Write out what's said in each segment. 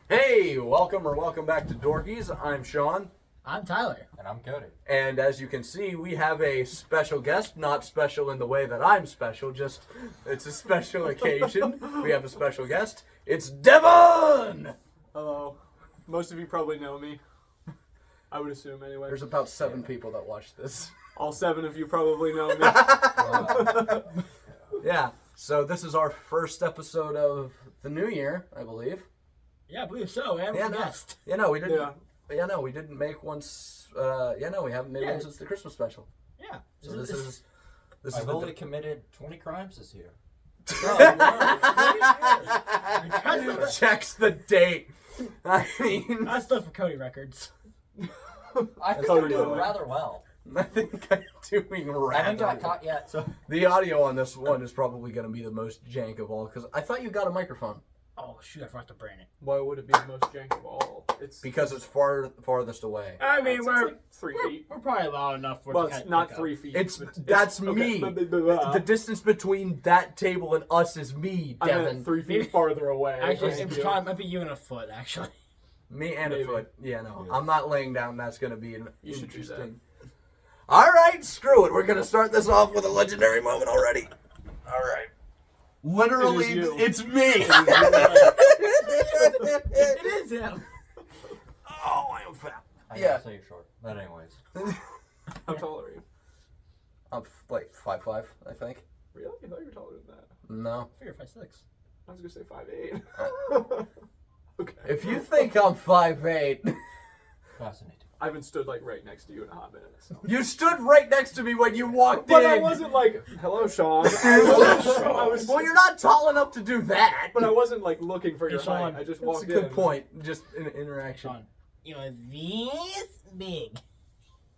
Hey, welcome back to Dorkies. I'm Sean. I'm Tyler. And I'm Cody. And as you can see, we have a special guest. Not special in the way that I'm special, just it's a special occasion. We have a special guest. It's Devon! Hello. Most of you probably know me. I would assume, anyway. There's about 7 people that watch this. All 7 of you probably know me. Yeah, so this is our first episode of the new year, I believe. Yeah, I believe so. We haven't guessed. Yeah, no, we didn't. Yeah. We didn't make one. We haven't made one since the Christmas special. Yeah. So this is I've only committed 20 crimes this year. Checks the date. I mean, That's stuff for Cody records. I think Cody I'm doing doing. rather well. I think I'm doing I haven't got rather. caught yet, so... The audio on this one is probably going to be the most jank of all, because I thought you got a microphone. Oh, shoot, I forgot to bring it. Why would it be the most jank of all? It's Because it's farthest away. I mean, it's we're, like 3 we're, feet. we're probably loud enough for Well, it to it's kinda not pick 3 up. feet. That's okay. me. The The distance between that table and us is me, I Devin. meant 3 feet farther away. Actually, Thank it's you. probably might be you in a foot, actually. Me and Maybe. a foot. Yeah, no. Yeah. I'm not laying down. That's going to be an You should do that. interesting. All right, screw it. We're going to start this off with a legendary moment already. All right. Literally, It is you. it's me. It is him. Oh, I am fat. I Yeah. gotta say you're short. But anyways. How tall are you? I'm like 5'5", I think. Really? I thought you were taller than that. No. I figure 5'6". I was going to say 5'8". Okay. If you think I'm 5'8", Fascinating. I haven't stood like right next to you in a hot minute. So. you stood right next to me when you walked But in. I wasn't like, hello, Sean. I was, Well, you're not tall enough to do that. But I wasn't like looking for your Sean, height. I just That's walked a good in. point. Just an interaction. Sean, you know, this big.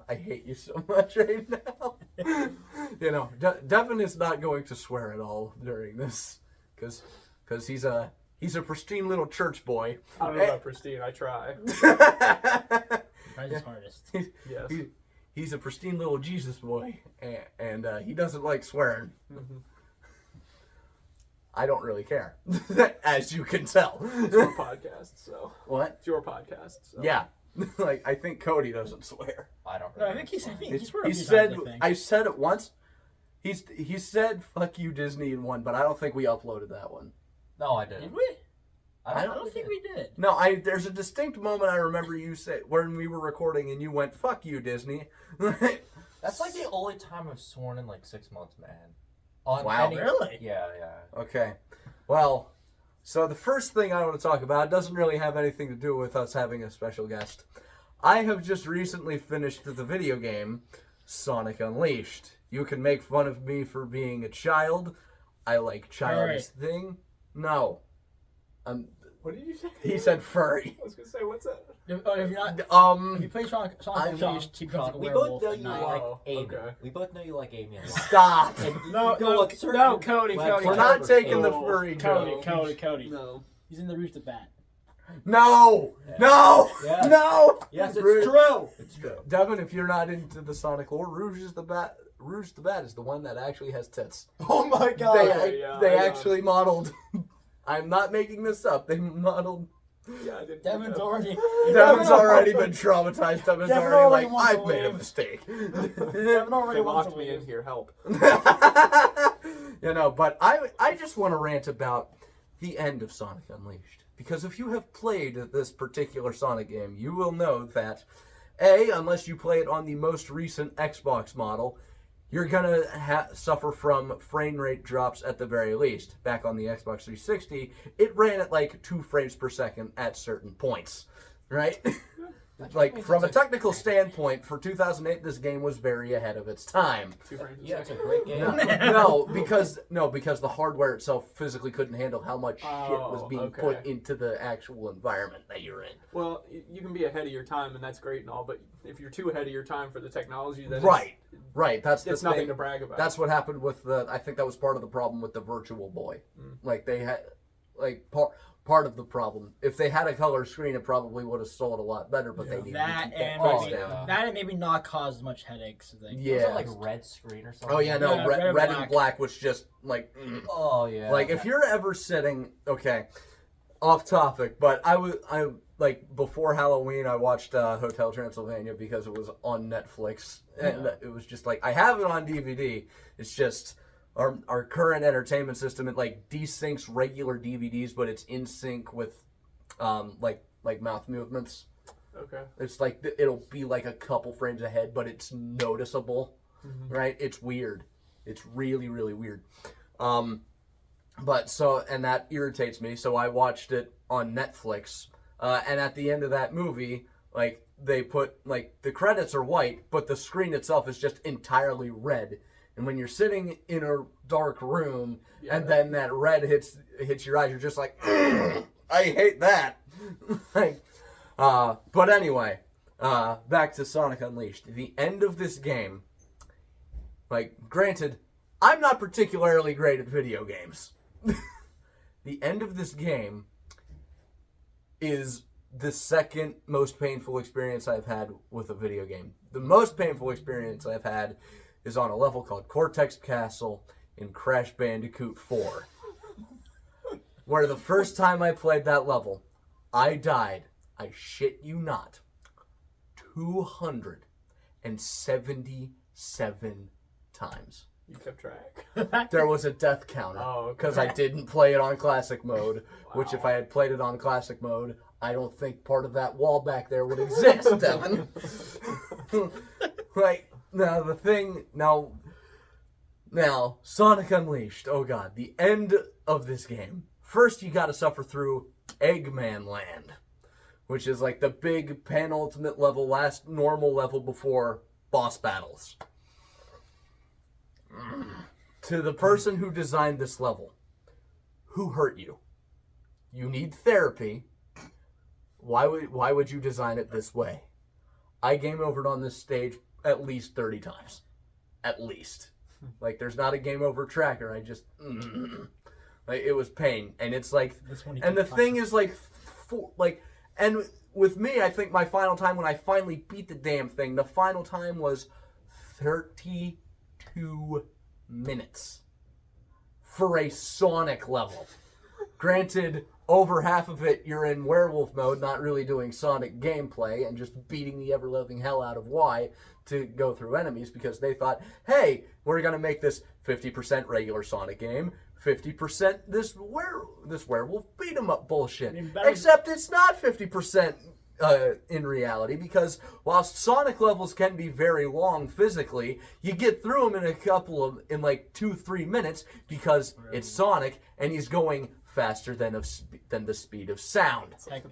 I hate you so much right now. You know, Devin is not going to swear at all during this, because he's a pristine little church boy. I don't know about pristine. I try. Tries his hardest. Yes. He's a pristine little Jesus boy, and he doesn't like swearing. Mm-hmm. I don't really care, as you can tell. It's your podcast, so. What? It's your podcast, so. Yeah, like I think Cody doesn't swear. I don't No, really I think he's understand. swear a He few said times, I think. I said it once. He said "fuck you Disney" in one, but I don't think we uploaded that one. No, I didn't. Did we? I I don't think we did. No, there's a distinct moment I remember you say when we were recording and you went "fuck you Disney." That's like the only time I've sworn in like 6 months, man. On Wow. Really? Yeah. Okay. Well, so the first thing I want to talk about doesn't really have anything to do with us having a special guest. I have just recently finished the video game Sonic Unleashed. You can make fun of me for being a child. I like childish thing. No. What did you say? He said furry. I was going to say, what's that? If you're not, if you play Sonic Unleashed, he becomes like a We werewolf both know at you night. like Oh, Amy. okay. We both know you like Amy a lot. Stop. No, Go look, certain Cody, websites We're not for taking the Amy. furry joke. Cody. No. He's in the Rouge the Bat. No. Yeah. No. Yes. No. Yes, it's Rouge- true. It's true. Devin, if you're not into the Sonic lore, Rouge the Bat is the one that actually has tits. Oh my god. They I know. actually modeled. I'm not making this up. They modeled. Yeah, I didn't. Devin's already. Devin's already been traumatized. Devin's Devin already already like, wants to I've made a leave." mistake. Devin already They wants locked to me in leave. here. Help. You know, but I just want to rant about the end of Sonic Unleashed. Because if you have played this particular Sonic game, you will know that, unless you play it on the most recent Xbox model, you're going to suffer from frame rate drops at the very least. Back on the Xbox 360, it ran at like 2 frames per second at certain points, right? Like, from a technical standpoint, for 2008, this game was very ahead of its time. 2 frames a Yeah, it's a second. great game. No, because the hardware itself physically couldn't handle how much shit was being okay. put into the actual environment that you're in. Well, you can be ahead of your time, and that's great and all, but if you're too ahead of your time for the technology, then Right. That's the it's nothing thing. to brag about. That's what happened with the. I think that was part of the problem with the Virtual Boy. Like they had, like part of the problem. If they had a color screen, it probably would have sold a lot better. But they needed That to keep and price maybe, down. that and maybe not cause as much headaches. I think. Yeah. Was it like red screen or something? Oh yeah, no, Yeah, red, red and and black was just like. Oh yeah. Like if you're ever sitting, okay. off topic, but I like before Halloween I watched Hotel Transylvania because it was on Netflix, and it was just like I have it on DVD. It's just our current entertainment system, it like desyncs regular DVDs, but it's in sync with like mouth movements. Okay. It's like it'll be like a couple frames ahead, but it's noticeable, right? It's weird. It's really, really weird. But so, and that irritates me. So I watched it on Netflix, and at the end of that movie, like they put like the credits are white, but the screen itself is just entirely red. And when you're sitting in a dark room, and then that red hits your eyes, you're just like, I hate that. Like, but anyway, back to Sonic Unleashed. The end of this game, like, granted, I'm not particularly great at video games. The end of this game is the second most painful experience I've had with a video game. The most painful experience I've had is on a level called Cortex Castle in Crash Bandicoot 4. Where the first time I played that level, I died, I shit you not, 277 times. You kept track. There was a death counter because I didn't play it on classic mode, which if I had played it on classic mode, I don't think part of that wall back there would exist, Devin. Right, now the thing, now Sonic Unleashed, oh god, the end of this game. First you gotta suffer through Eggman Land, which is like the big penultimate level, last normal level before boss battles. To the person who designed this level, who hurt you? You need therapy. Why would you design it this way? I game overed on this stage at least 30 times. At least. Like, there's not a game over tracker. I just... like, it was pain. And it's like... And the thing is, like... And with me, I think my final time when I finally beat the damn thing, the final time was 32 minutes. For a Sonic level. Granted, over half of it, you're in werewolf mode, not really doing Sonic gameplay, and just beating the ever-loving hell out of Y to go through enemies, because they thought, hey, we're going to make this 50% regular Sonic game, 50% this werewolf beat-em-up bullshit. Except it's not 50% in reality, because whilst Sonic levels can be very long physically, you get through them in like 2-3 minutes, because it's Sonic, and he's going faster than the speed of sound. Heck,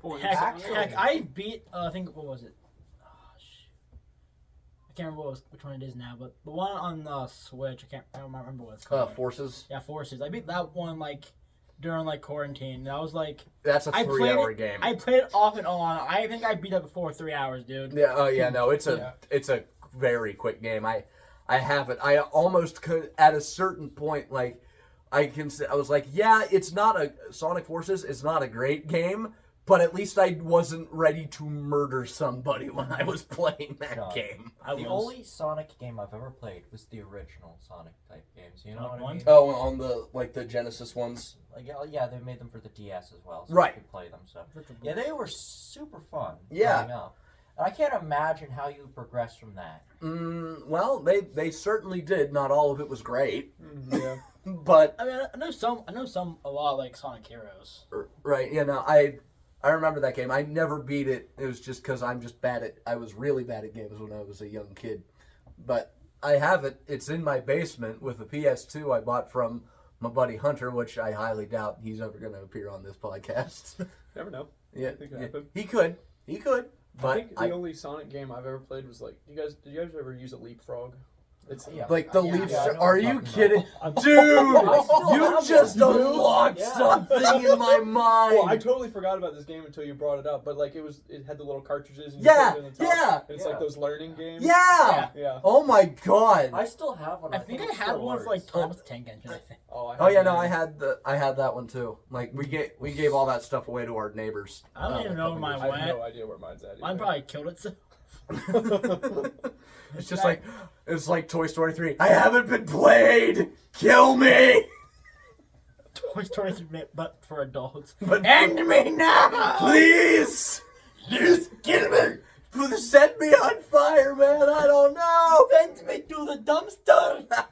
I beat, I think, what was it? I can't remember which one it is now, but the one on the Switch, I don't remember what it's called. Forces? Yeah, Forces. I beat that one, like, during, like, quarantine. And I was like... That's a 3-hour game. I played it off and on. I think I beat it before 3 hours, dude. Yeah, oh yeah, no, it's a very quick game. I have it. I almost could, at a certain point, like, I was like, yeah, it's not a... Sonic Forces is not a great game, but at least I wasn't ready to murder somebody when I was playing that game. The only Sonic game I've ever played was the original Sonic type games. You know what I mean? Oh, on the Genesis ones? Like, yeah, they made them for the DS as well, so right. you could play them. So yeah, they were super fun. Yeah. Growing up. And I can't imagine how you progress from that. Well, they certainly did. Not all of it was great. Yeah. But I mean, I know some a lot like Sonic Heroes. Right, you know, I remember that game. I never beat it. It was just because I was really bad at games when I was a young kid. But I have it. It's in my basement with a PS2 I bought from my buddy Hunter, which I highly doubt he's ever going to appear on this podcast. Never know. Yeah, It could happen. He could. But I think the only Sonic game I've ever played was like, did you guys ever use a leapfrog? It's like the leaps. I know Are what you you're kidding, talking dude? You just unlocked something in my mind. Well, I totally forgot about this game until you brought it up. But like, it had the little cartridges. And Yeah, you put it in the top, yeah. and it's like those learning games. Yeah. Oh my god. I still have one. I think I had one for like Thomas the Tank Engine. I think. Oh yeah, no, I had that one too. Like we gave all that stuff away to our neighbors. I don't even know where mine went. I have no idea where mine's at. Mine probably killed itself. It's just it's like Toy Story 3. I haven't been played. Kill me. Toy Story 3, but for adults. But End me now! please, just kill me. Set me on fire, man. I don't know. Send me to the dumpster!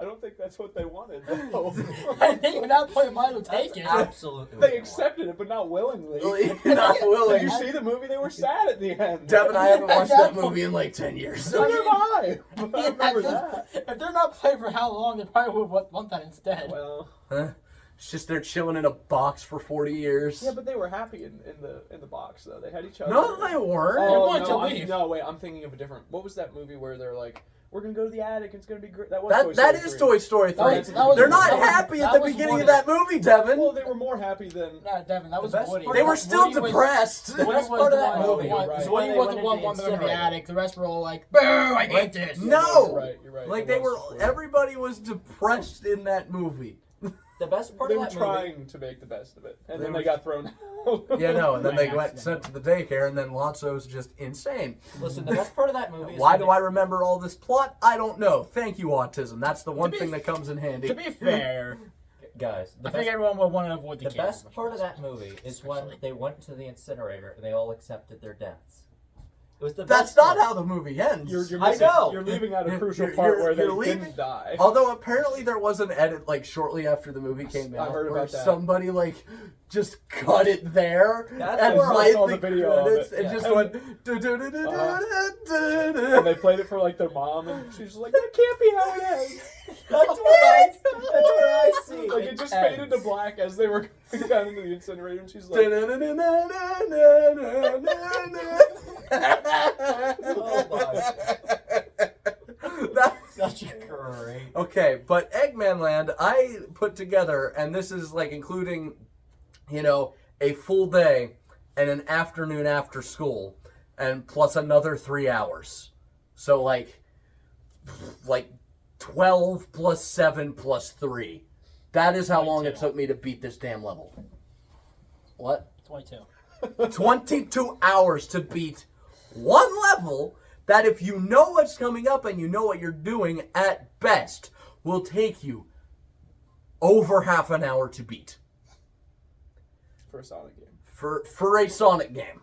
I don't think that's what they wanted. No. I think at that point, might have taken it. Absolutely. They accepted it, but not willingly. Not Did willing. you see the movie? They were sad at the end. Devin, I haven't watched that movie in like 10 years. So did I. But I remember that. If they're not playing for how long, they probably would want that instead. Well, Huh? It's just they're chilling in a box for 40 years. yeah, but they were happy in the box though. They had each other. No, they weren't. They Oh, wanted to no, leave. no, wait. I'm thinking of a different. What was that movie where they're like, "We're gonna go to the attic. It's gonna be great." That was Toy That Story is 3. Toy Story 3. That was- They're not that was- happy at that the was beginning Woody. of that movie, Devin. Well, they were more happy than. Nah, Devin, that was best Woody. part They were Woody still was- depressed. Woody was part of the that one- movie, one- you're right. Woody When they was went the into one the going to the incinerator. attic. The rest were all like, "Boo! I hate this." No. You're right. You're right. Like It they was were, Woody. everybody was depressed in that movie. The best part They of were that movie. trying to make the best of it, and They then were- they got thrown out. Yeah, no, and then By they went accident. sent to the daycare, and then Lotso's just insane. Listen, the best part of that movie is Why when do they- I remember all this plot? I don't know. Thank you, autism. That's the one be thing that comes in handy. To be fair, Guys, I think everyone would want to avoid the the kids. best part of that movie is when they went to the incinerator and they all accepted their deaths. It was the That's best not part. how the movie ends. You're I missing, know. You're leaving out a You're- crucial you're- part where they you're leaving- didn't die. Although apparently there was an edit like shortly after the movie came I out heard where about that. somebody like just cut it there That's and where I played saw the the video of credits it. and Yeah. just And- went And they played it for like their mom, and she's like, "That can't be how it ends." That's where I see. Like it just faded ends. to black as they were going down into the incinerator, and she's like, Such a great. Okay, but Eggman Land, I put together, and this is like including, you know, a full day and an afternoon after school, and plus another 3 hours. So like 12 plus 7 plus 3. That is how long it 22. took me to beat this damn level. What? 22. 22 hours to beat one level that, if you know what's coming up and you know what you're doing, at best will take you over half an hour to beat for a Sonic game. for a Sonic game,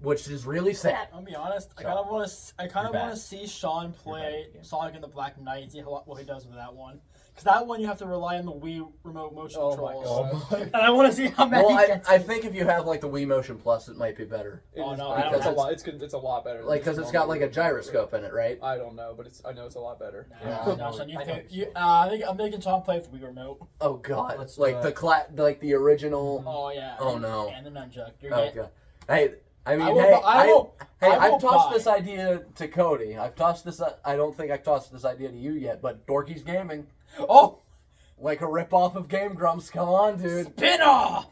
which is really sad. I'll be honest. I So, kind of want to. I kind of you're want to bad. see Sean play again. Sonic and the Black Knight and see what he does with that one. Because that one you have to rely on the Wii remote motion Oh my controls. god. And I want to see how many. Well, he I gets. think if you have like the Wii Motion Plus, it might be better. Oh, no, I I don't don't it's a know. lot. It's a lot better. than Like, because this it's got like a normal gyroscope in it, right? I don't know, but I know it's a lot better. Yeah, No, I know Sean, you I know think, what you, you're I think I'm making Sean play with the Wii remote. Oh god, Let's like do like the original. Oh yeah. Oh, and, no. And the nunchuck. You're Oh getting- god. Hey, I mean, I will hey, bu- I will- I will I've tossed buy. this idea to Cody. I've tossed this. I don't think I've tossed this idea to you yet, but Dorkies Gaming, Oh, like a ripoff of Game Grumps. Come on, dude. spin off.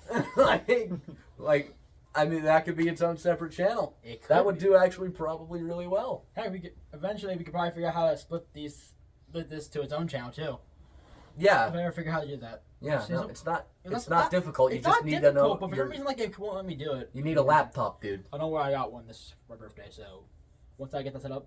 like, I mean, that could be its own separate channel. It could That would be. do actually probably really well. Hey, we could eventually we could probably figure out how to split this to its own channel too. Yeah, If I ever figure out how to do that. yeah. It's No, just- it's not. It's It's not difficult. You It's just not need to difficult, know. but for some reason, like it won't let me do it. You need a laptop, dude. I know where I got one this for my birthday, so once I get that set up,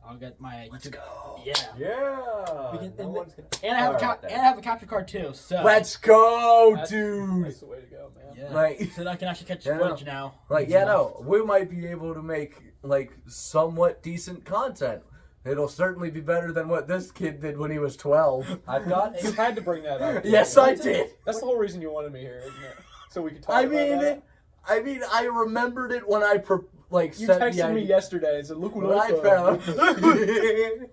I'll get my. Let's go. Yeah. Yeah. We can- no and one's gonna. And I have Alright, then. and I have a capture card too. So. Let's go, That's- dude. That's the way to go, man. Yeah. Like- So that I can actually catch Yeah. footage now. Like, yeah, no, we might be able to make, like, somewhat decent content. It'll certainly be better than what this kid did when he was 12. I've got You a, had to bring that up. Yes, I did. That's the whole reason you wanted me here, isn't it? So we could talk I about mean, that. I remembered it when I, You said the texted me idea. yesterday and said, "Look what What I found. believe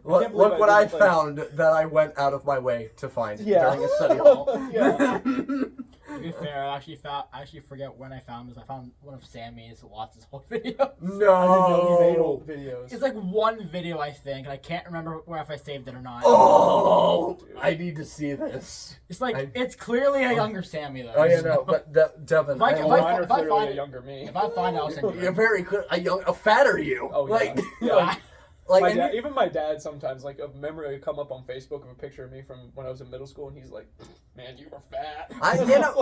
Look I what I didn't, like- found that I went out of my way to find Yeah. during a study hall. Yeah. To be fair, I actually forget when I found this. I found one of Sammy's Watts' whole video. I didn't know you made No. old videos. It's like one video, I think, and I can't remember if I saved it or not. Oh, Dude. I need to see this. It's like I- it's clearly a younger Sammy though. Oh yeah, so- no, but Devin, If I I can- am if Mine are if I clearly find a it- younger me. If I find it, I'll send you're you. very clear, a fatter you. Oh, yeah. Like, Yeah. like, My and dad, you- even my dad sometimes, like, a memory would come up on Facebook of a picture of me from when I was in middle school, and he's like, "Man, you were fat."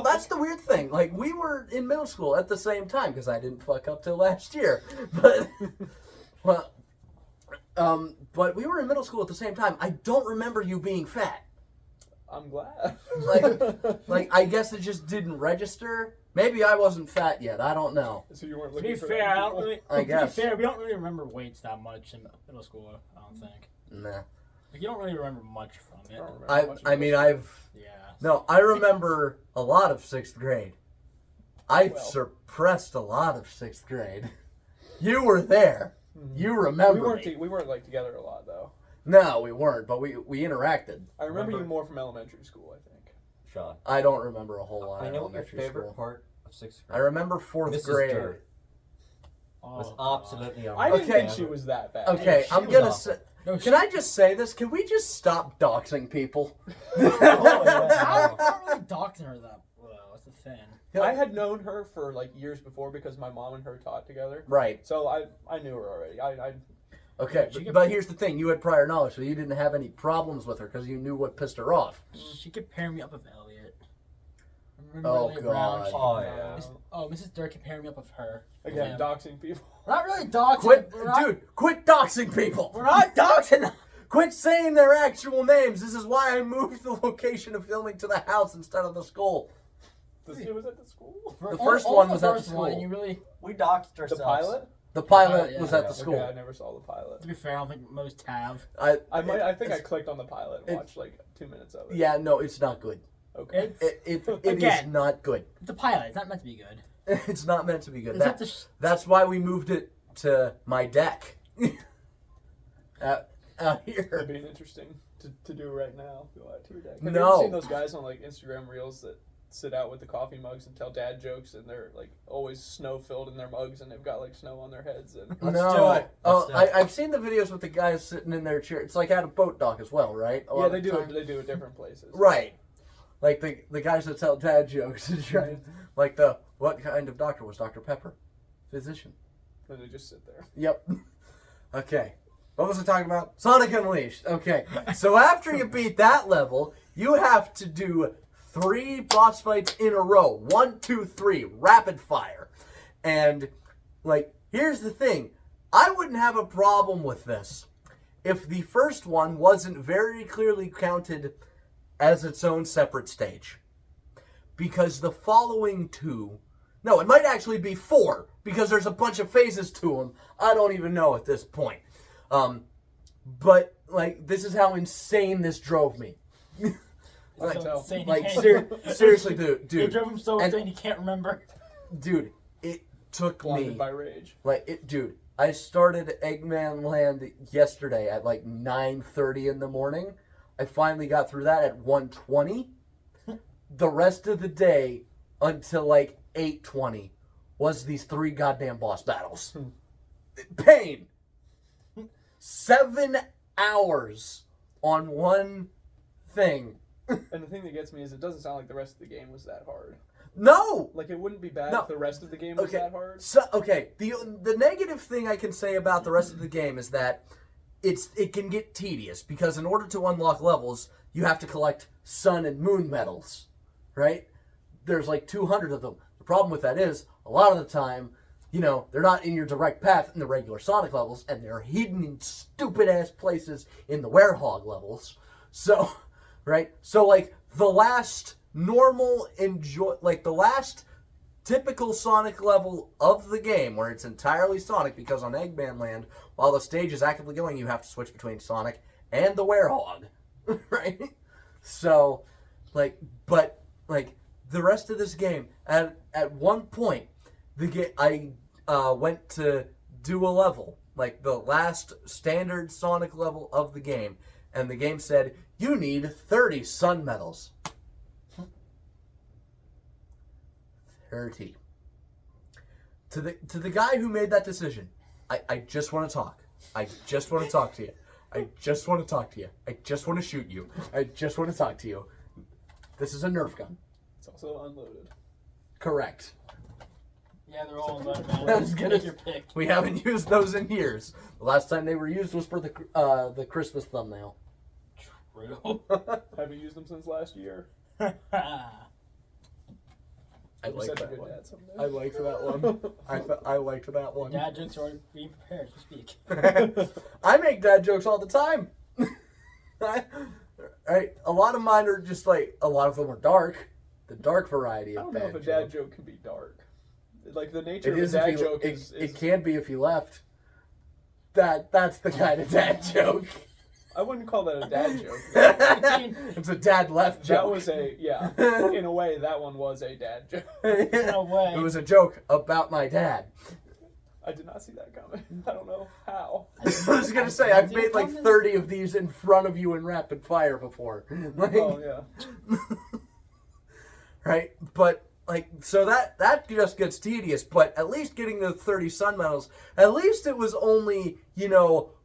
that's the weird thing. Like, we were in middle school at the same time because I didn't fuck up till last year. But, well, but we were in middle school at the same time. I don't remember you being fat. I'm glad. Like I guess it just didn't register. Maybe I wasn't fat yet. I don't know. So you weren't To looking be for fair, that I don't people? really. I guess. To be fair, we don't really remember weights that much in middle school. I don't think. Nah. Like, you don't really remember much from I it. don't remember much I of mean, this. Yeah. No, I remember a lot of 6th grade. I've Well. suppressed a lot of 6th grade. You were there. You we remember weren't me. we weren't like together a lot though. No, we weren't, but we interacted. I remember you Remember- more from elementary school, I think. Sean. I don't remember a whole lot. I of know what your elementary favorite school. part of 6th I grade remember 4th Mrs. grade. Dirt was Oh, absolutely I didn't Okay. think she was that bad. Okay, She I'm was gonna awful. say. No, Can I just say this? Can we just stop doxing people? I'm not really doxing her that well. That's the thing. I had known her for like years before because my mom and her taught together. Right. So I knew her already. I Okay, She could- but here's the thing: you had prior knowledge, so you didn't have any problems with her because you knew what pissed her off. She could pair me up with Elliot. Remember Oh, Elliot Brown? God. She could- Oh, yeah. Mrs. Dirk can pair me up with her. again Yeah. doxing people. We're not really doxing. Quit, we're not, dude! Quit doxing people! We're not doxing them. Quit saying their actual names. This is why I moved the location of filming to the house instead of the school. It was at the school. The first one was at the school. And you really, We doxed The ourselves. pilot. The pilot Yeah, was yeah, at the Okay, school. I never saw the pilot. to be fair, I don't think most have. I think I it's- clicked on the pilot and watched like 2 minutes of it. Yeah, no, it's not good. Okay. It's It is Again. not good. it's a pilot. It's not meant to be good. It's not meant to be good. It's not the That's why we moved it to my deck. Out here. It'd be interesting to do right now. Go out to your deck. Have you No. ever seen those guys on like Instagram reels that sit out with the coffee mugs and tell dad jokes and they're like always snow filled in their mugs and they've got like snow on their heads and Let's no. do it. Oh, Let's do it. I've seen the videos with the guys sitting in their chair. It's like at a boat dock as well, right? A lot yeah, of they the do time. it. They do it different places. Right. Like the guys that tell dad jokes and try, like what kind of doctor was Dr. Pepper? Physician. And they just sit there. Yep. Okay. What was I talking about? Sonic Unleashed. Okay. So after you beat that level, you have to do 3 boss fights in a row. 1, 2, 3. Rapid fire. And, like, here's the thing. I wouldn't have a problem with this if the first one wasn't very clearly counted as its own separate stage. Because the following 2... No, it might actually be 4, because there's a bunch of phases to them. I don't even know at this point. But, like, this is how insane this drove me. Like, so insane. Like, He can't- seriously, dude. It Dude, drove him so And- insane he can't remember. dude, it took Blinded me... by rage. Like, dude, I started Eggman Land yesterday at, like, 9:30 in the morning. I finally got through that at 1:20. The rest of the day, until, like, 8:20, was these 3 goddamn boss battles. Pain! 7 hours on one thing. And the thing that gets me is it doesn't sound like the rest of the game was that hard. No! Like it wouldn't be bad No. if the rest of the game was Okay. that hard. So, okay, the negative thing I can say about the rest of the game is that it can get tedious, because in order to unlock levels, you have to collect sun and moon medals, right? There's like 200 of them. The problem with that is, a lot of the time, you know, they're not in your direct path in the regular Sonic levels, and they're hidden in stupid-ass places in the Werehog levels. So, right? So, like, the last the last typical Sonic level of the game, where it's entirely Sonic, because on Eggman Land, while the stage is actively going, you have to switch between Sonic and the Werehog, right? So, like, but, like, the rest of this game, at one point, I went to do a level, like the last standard Sonic level of the game, and the game said, you need 30 sun medals. 30. To the guy who made that decision, I just want to talk. I just want to talk to you. I just want to talk to you. I just want to shoot you. I just want to talk to you. This is a Nerf gun. It's also unloaded. Correct. Yeah, they're all unloaded, man. I was gonna- Take your pick. We haven't used those in years. The last time they were used was for the Christmas thumbnail. True. Have you used them since last year? I You're like such a that good one. dad someday. I liked that one. I liked that one. Dad jokes are already being prepared to speak. I make dad jokes all the time. Right? A lot of mine are just like, a lot of them are dark. The dark variety I of don't know bad if a dad joke. joke can be dark. Like the nature It of a is if dad you, joke it, is it can be if you left. That's the kind of dad joke. I wouldn't call that a dad joke. It's a dad left joke. That was in a way, that one was a dad joke. No way. It was a joke about my dad. I did not see that coming. I don't know how. I was gonna say, I've made like 30 of these in front of you in rapid fire before. Like, Oh yeah. right? But like, so that just gets tedious. But at least getting the 30 sun medals, at least it was only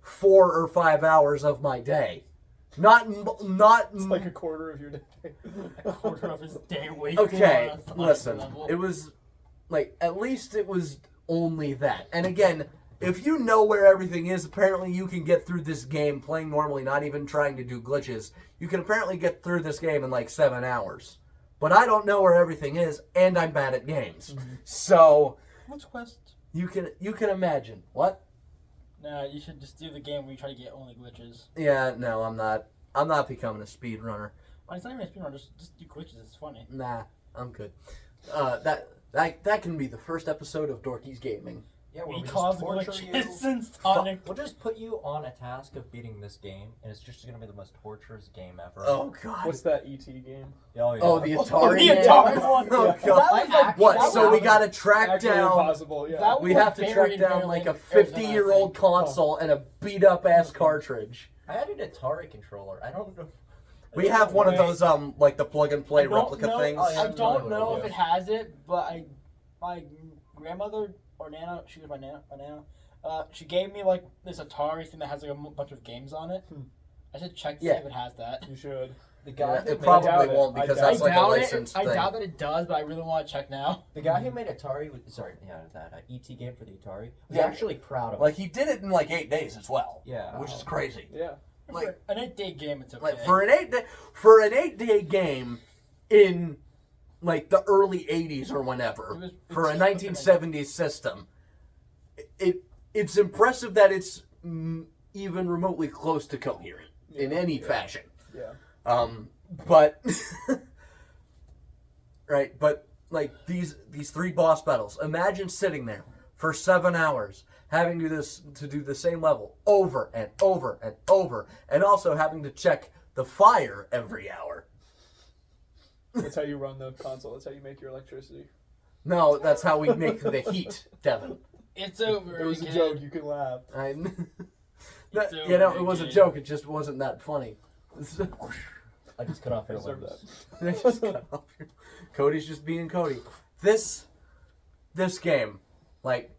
4 or 5 hours of my day, not. It's like a quarter of your day. A quarter of his day waiting. Okay, on a listen, level. it was like at least it was only that. And again, if you know where everything is, apparently you can get through this game playing normally, not even trying to do glitches. You can apparently get through this game in like 7 hours. But I don't know where everything is, and I'm bad at games. Mm-hmm. So What's quest? you can imagine. What? Nah, you should just do the game where you try to get only glitches. Yeah, no, I'm not becoming a speedrunner. Well, it's not even a speedrun, just do glitches, it's funny. Nah, I'm good. That can be the first episode of Dorkies Gaming. Yeah, where we Because just torture glitches you. and Sonic. We'll just put you on a task of beating this game, and it's just gonna be the most torturous game ever. Oh god. What's that ET game? Oh, yeah. Oh, the Atari. Oh, the game? Atari one. Oh, That God. was like, What? that So was- we gotta track Actually down. impossible. Yeah. That We was have to buried track in down Maryland, like a Arizona, I 50-year-old think. console and a beat-up ass cartridge. I had an Atari controller. I don't know. We have one of those like the plug and play I don't replica know- things. Oh, yeah. I don't know Yeah. if it has it, but my grandmother or Nana, she was my Nana, she gave me like this Atari thing that has like a bunch of games on it. I should check to Yeah. see if it has that. You should. The guy Yeah, who it made probably doubt it. won't I because doubt that's I like a doubt licensed it. I thing. doubt that it does, but I really want to check now. The guy who made Atari, that ET game for the Atari, was Yeah. actually proud of Like it. he did it in like 8 days as well. Yeah. Which is crazy. Yeah. Like- For an 8-day game, it's okay. Like for an 8-day game in like the early 80s or whenever for a 1970s system, it's impressive that it's even remotely close to coherent in any fashion. Yeah. But right, but like these 3 boss battles. Imagine sitting there for 7 hours, having to do the same level over and over and over, and also having to check the fire every hour. That's how you run the console. That's how you make your electricity. No, that's how we make the heat, Devin. It's over. It was a again. joke. You can laugh. It's It over was a again. joke. It just wasn't that funny. I just cut off I your deserve limbs. that. I just cut off your- Cody's just being Cody. This game, like,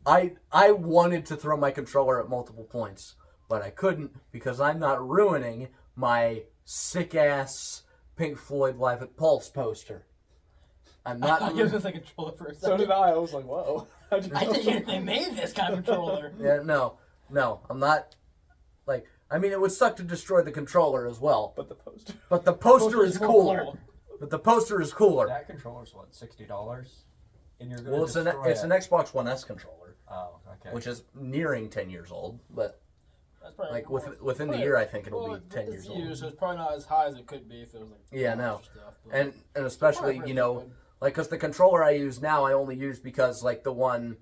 I wanted to throw my controller at multiple points, but I couldn't because I'm not ruining my sick ass Pink Floyd Live at Pulse poster. I'm I not. thought it was just a controller for a second. So did I. I was like, whoa. I didn't hear they made this kind of controller. Yeah, no, I'm not. Like, I mean, it would suck to destroy the controller as well, But the poster. but the poster is more cooler. cool. But the poster is cooler. That controller's what, $60? And you're gonna Well, it's an destroy it. Xbox One S controller, Oh, okay. which is nearing 10 years old, but That's probably like more- within the probably- year, I think it'll well, be 10 it's years you, old. so it's probably not as high as it could be if it was like Yeah, no. stuff, but- And Probably especially, pretty you know, good. like, because the controller I use now, I only use because like the one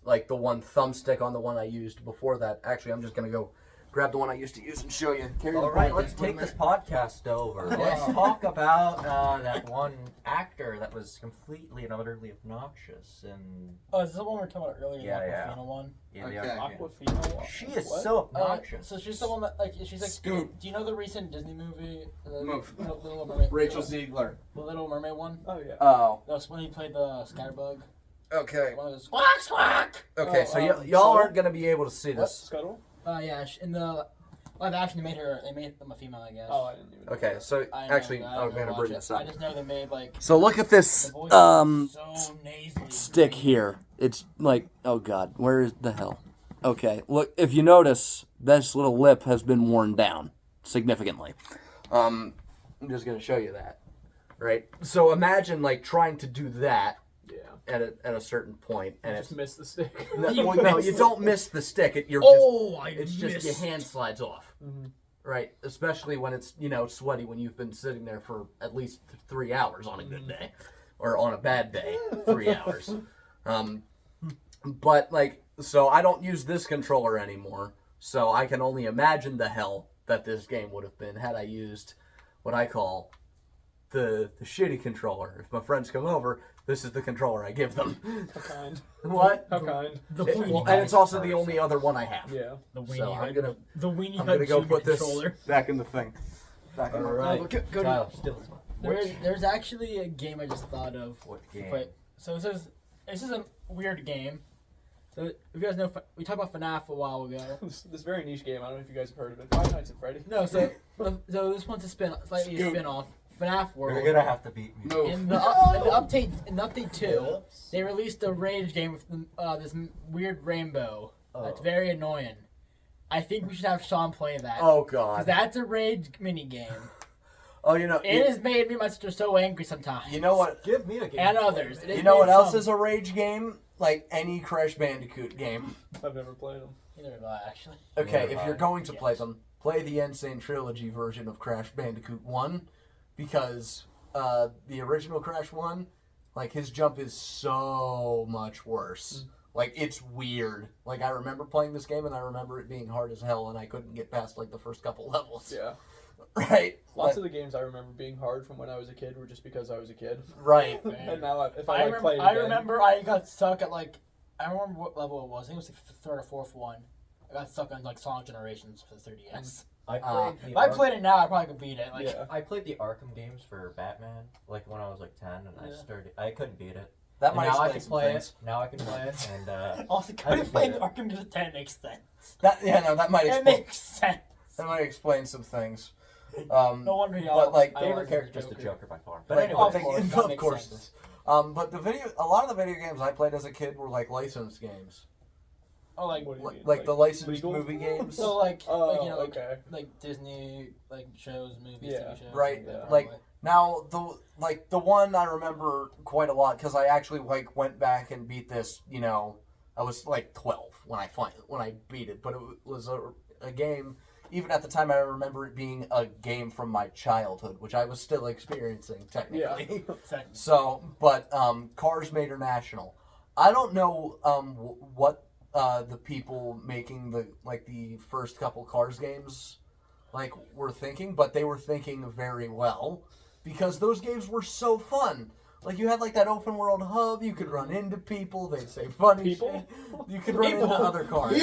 thumbstick on the one I used before that. Actually, I'm just gonna go grab the one I used to use and show you. Carry the All right, point. let's take this podcast over. Let's talk about that one actor that was completely and utterly obnoxious and Oh, is this the one we were talking about earlier? Yeah, the yeah. Aquafina one? Okay. Aquafina. She is What? so obnoxious. So she's the one that like she's like. Scoot. Do you know the recent Disney movie? Move. Little Mermaid. Rachel Ziegler. The Little Mermaid one. Oh, yeah. Oh, That's when he played the Scatterbug. okay. One of those squawk squawk. Okay, so y'all Scuttle? aren't gonna be able to see What? this. Scuttle? Yeah, in the live action they made them a female, I guess. Oh, I didn't even know Okay, that. so I know, actually, I I'm don't gonna watch bring it. this I up. just know they made like So look at the this voice so nasally. stick here. It's like, oh god, where is the hell? Okay, look, if you notice, this little lip has been worn down significantly. I'm just gonna show you that, right? So imagine like trying to do that Yeah. at a certain point, and Just it's missed the stick. no, you don't miss the stick. You're Oh, I it's missed. just your hand slides off, right? Especially when it's, sweaty when you've been sitting there for at least 3 hours on a good day. Or on a bad day, 3 hours. But, so I don't use this controller anymore. So I can only imagine the hell that this game would have been had I used what I call the shitty controller. If my friends come over, this is the controller I give them. How kind. What? How kind. And it's also the only other one I have. Yeah. The weenie So I'm gonna go put this controller. back in the thing. Back in the Alright. Go Kyle, to, still there's actually a game I just thought of. What game? But so this is a weird game. So if you guys know, we talked about FNAF a while ago. This very niche game. I don't know if you guys have heard of it. Five Nights at Freddy. No, so this one's a slightly a spin-off. FNAF World. You're gonna have to beat me. In the update 2, they released a rage game with this weird rainbow. That's very annoying. I think we should have Sean play that. Oh, Because God. that's a rage mini game. Oh, It has made me my sister so angry sometimes. You know what? Give me a game. And others. You know what else is a rage game? Like any Crash Bandicoot game. I've never played them. Neither have I, actually. Okay, Neither if have you're I. going to play them, play the Insane Trilogy version of Crash Bandicoot 1, because the original Crash 1, his jump is so much worse. It's weird. I remember playing this game, and I remember it being hard as hell, and I couldn't get past, the first couple levels. Yeah. Right? Lots of the games I remember being hard from when I was a kid were just because I was a kid. Right. And now if I I play it I again, remember I got stuck at I don't remember what level it was. I think it was the third or fourth one. I got stuck on Sonic Generations for the 3DS. I played If I played it now, I probably could beat it. yeah. I played the Arkham games for Batman, when I was 10, and I couldn't beat it. That And might now I explain can some play things. it. Now I can play it, and Also, I couldn't can play beat the it. Arkham to the 10 makes sense. That might It explain. makes sense. That might explain some things. No wonder y'all. But, I favorite always character was just the Joker. Joker by far. But anyway, of course. But a lot of the video games I played as a kid were licensed games, Oh, What do you mean? the licensed legal? movie games. so Okay. Disney shows, movies, Yeah. TV shows. Right, that. like- Now the one I remember quite a lot because I actually went back and beat this. I was 12 when I beat it, but it was a game. Even at the time, I remember it being a game from my childhood, which I was still experiencing technically. Second. So, but Cars International. I don't know what the people making the first couple Cars games were thinking, but they were thinking very well because those games were so fun. You had that open world hub, you could run into people, they'd say funny People? shit. You could run into other cars.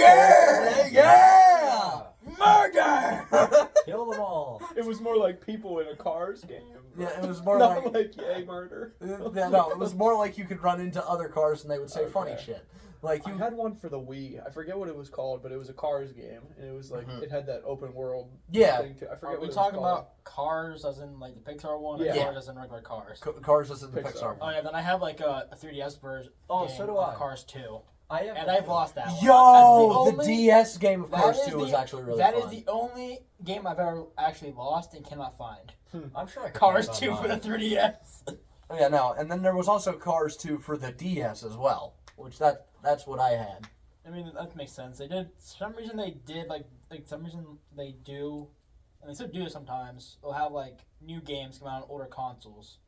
Yeah! Murder! Kill them all. It was more like people in a Cars game. Yeah, it was more Not like yay murder. Yeah, no, it was more like you could run into other cars and they would say funny Okay. shit. I had one for the Wii. I forget what it was called, but it was a Cars game, and it was it had that open world Yeah. thing too. I forget Are we what it was talking called. about Cars as in the Pixar one, or Yeah. Cars as in regular Cars? Cars is in the Pixar. Pixar. Oh yeah, then I have a 3DS version. Oh, game so do of I. Cars 2, I have and I've lost that one. Yo, That's the DS game of that Cars is 2 was the- actually really That fun. is the only game I've ever actually lost and cannot find. I'm sure I could Cars find 2 it for the online. 3DS. Oh, yeah, no, and then there was also Cars 2 for the DS as well, which that's what I had. I mean, that makes sense. They did, for some reason they did, some reason they do, and they still do sometimes, they'll have, new games come out on older consoles.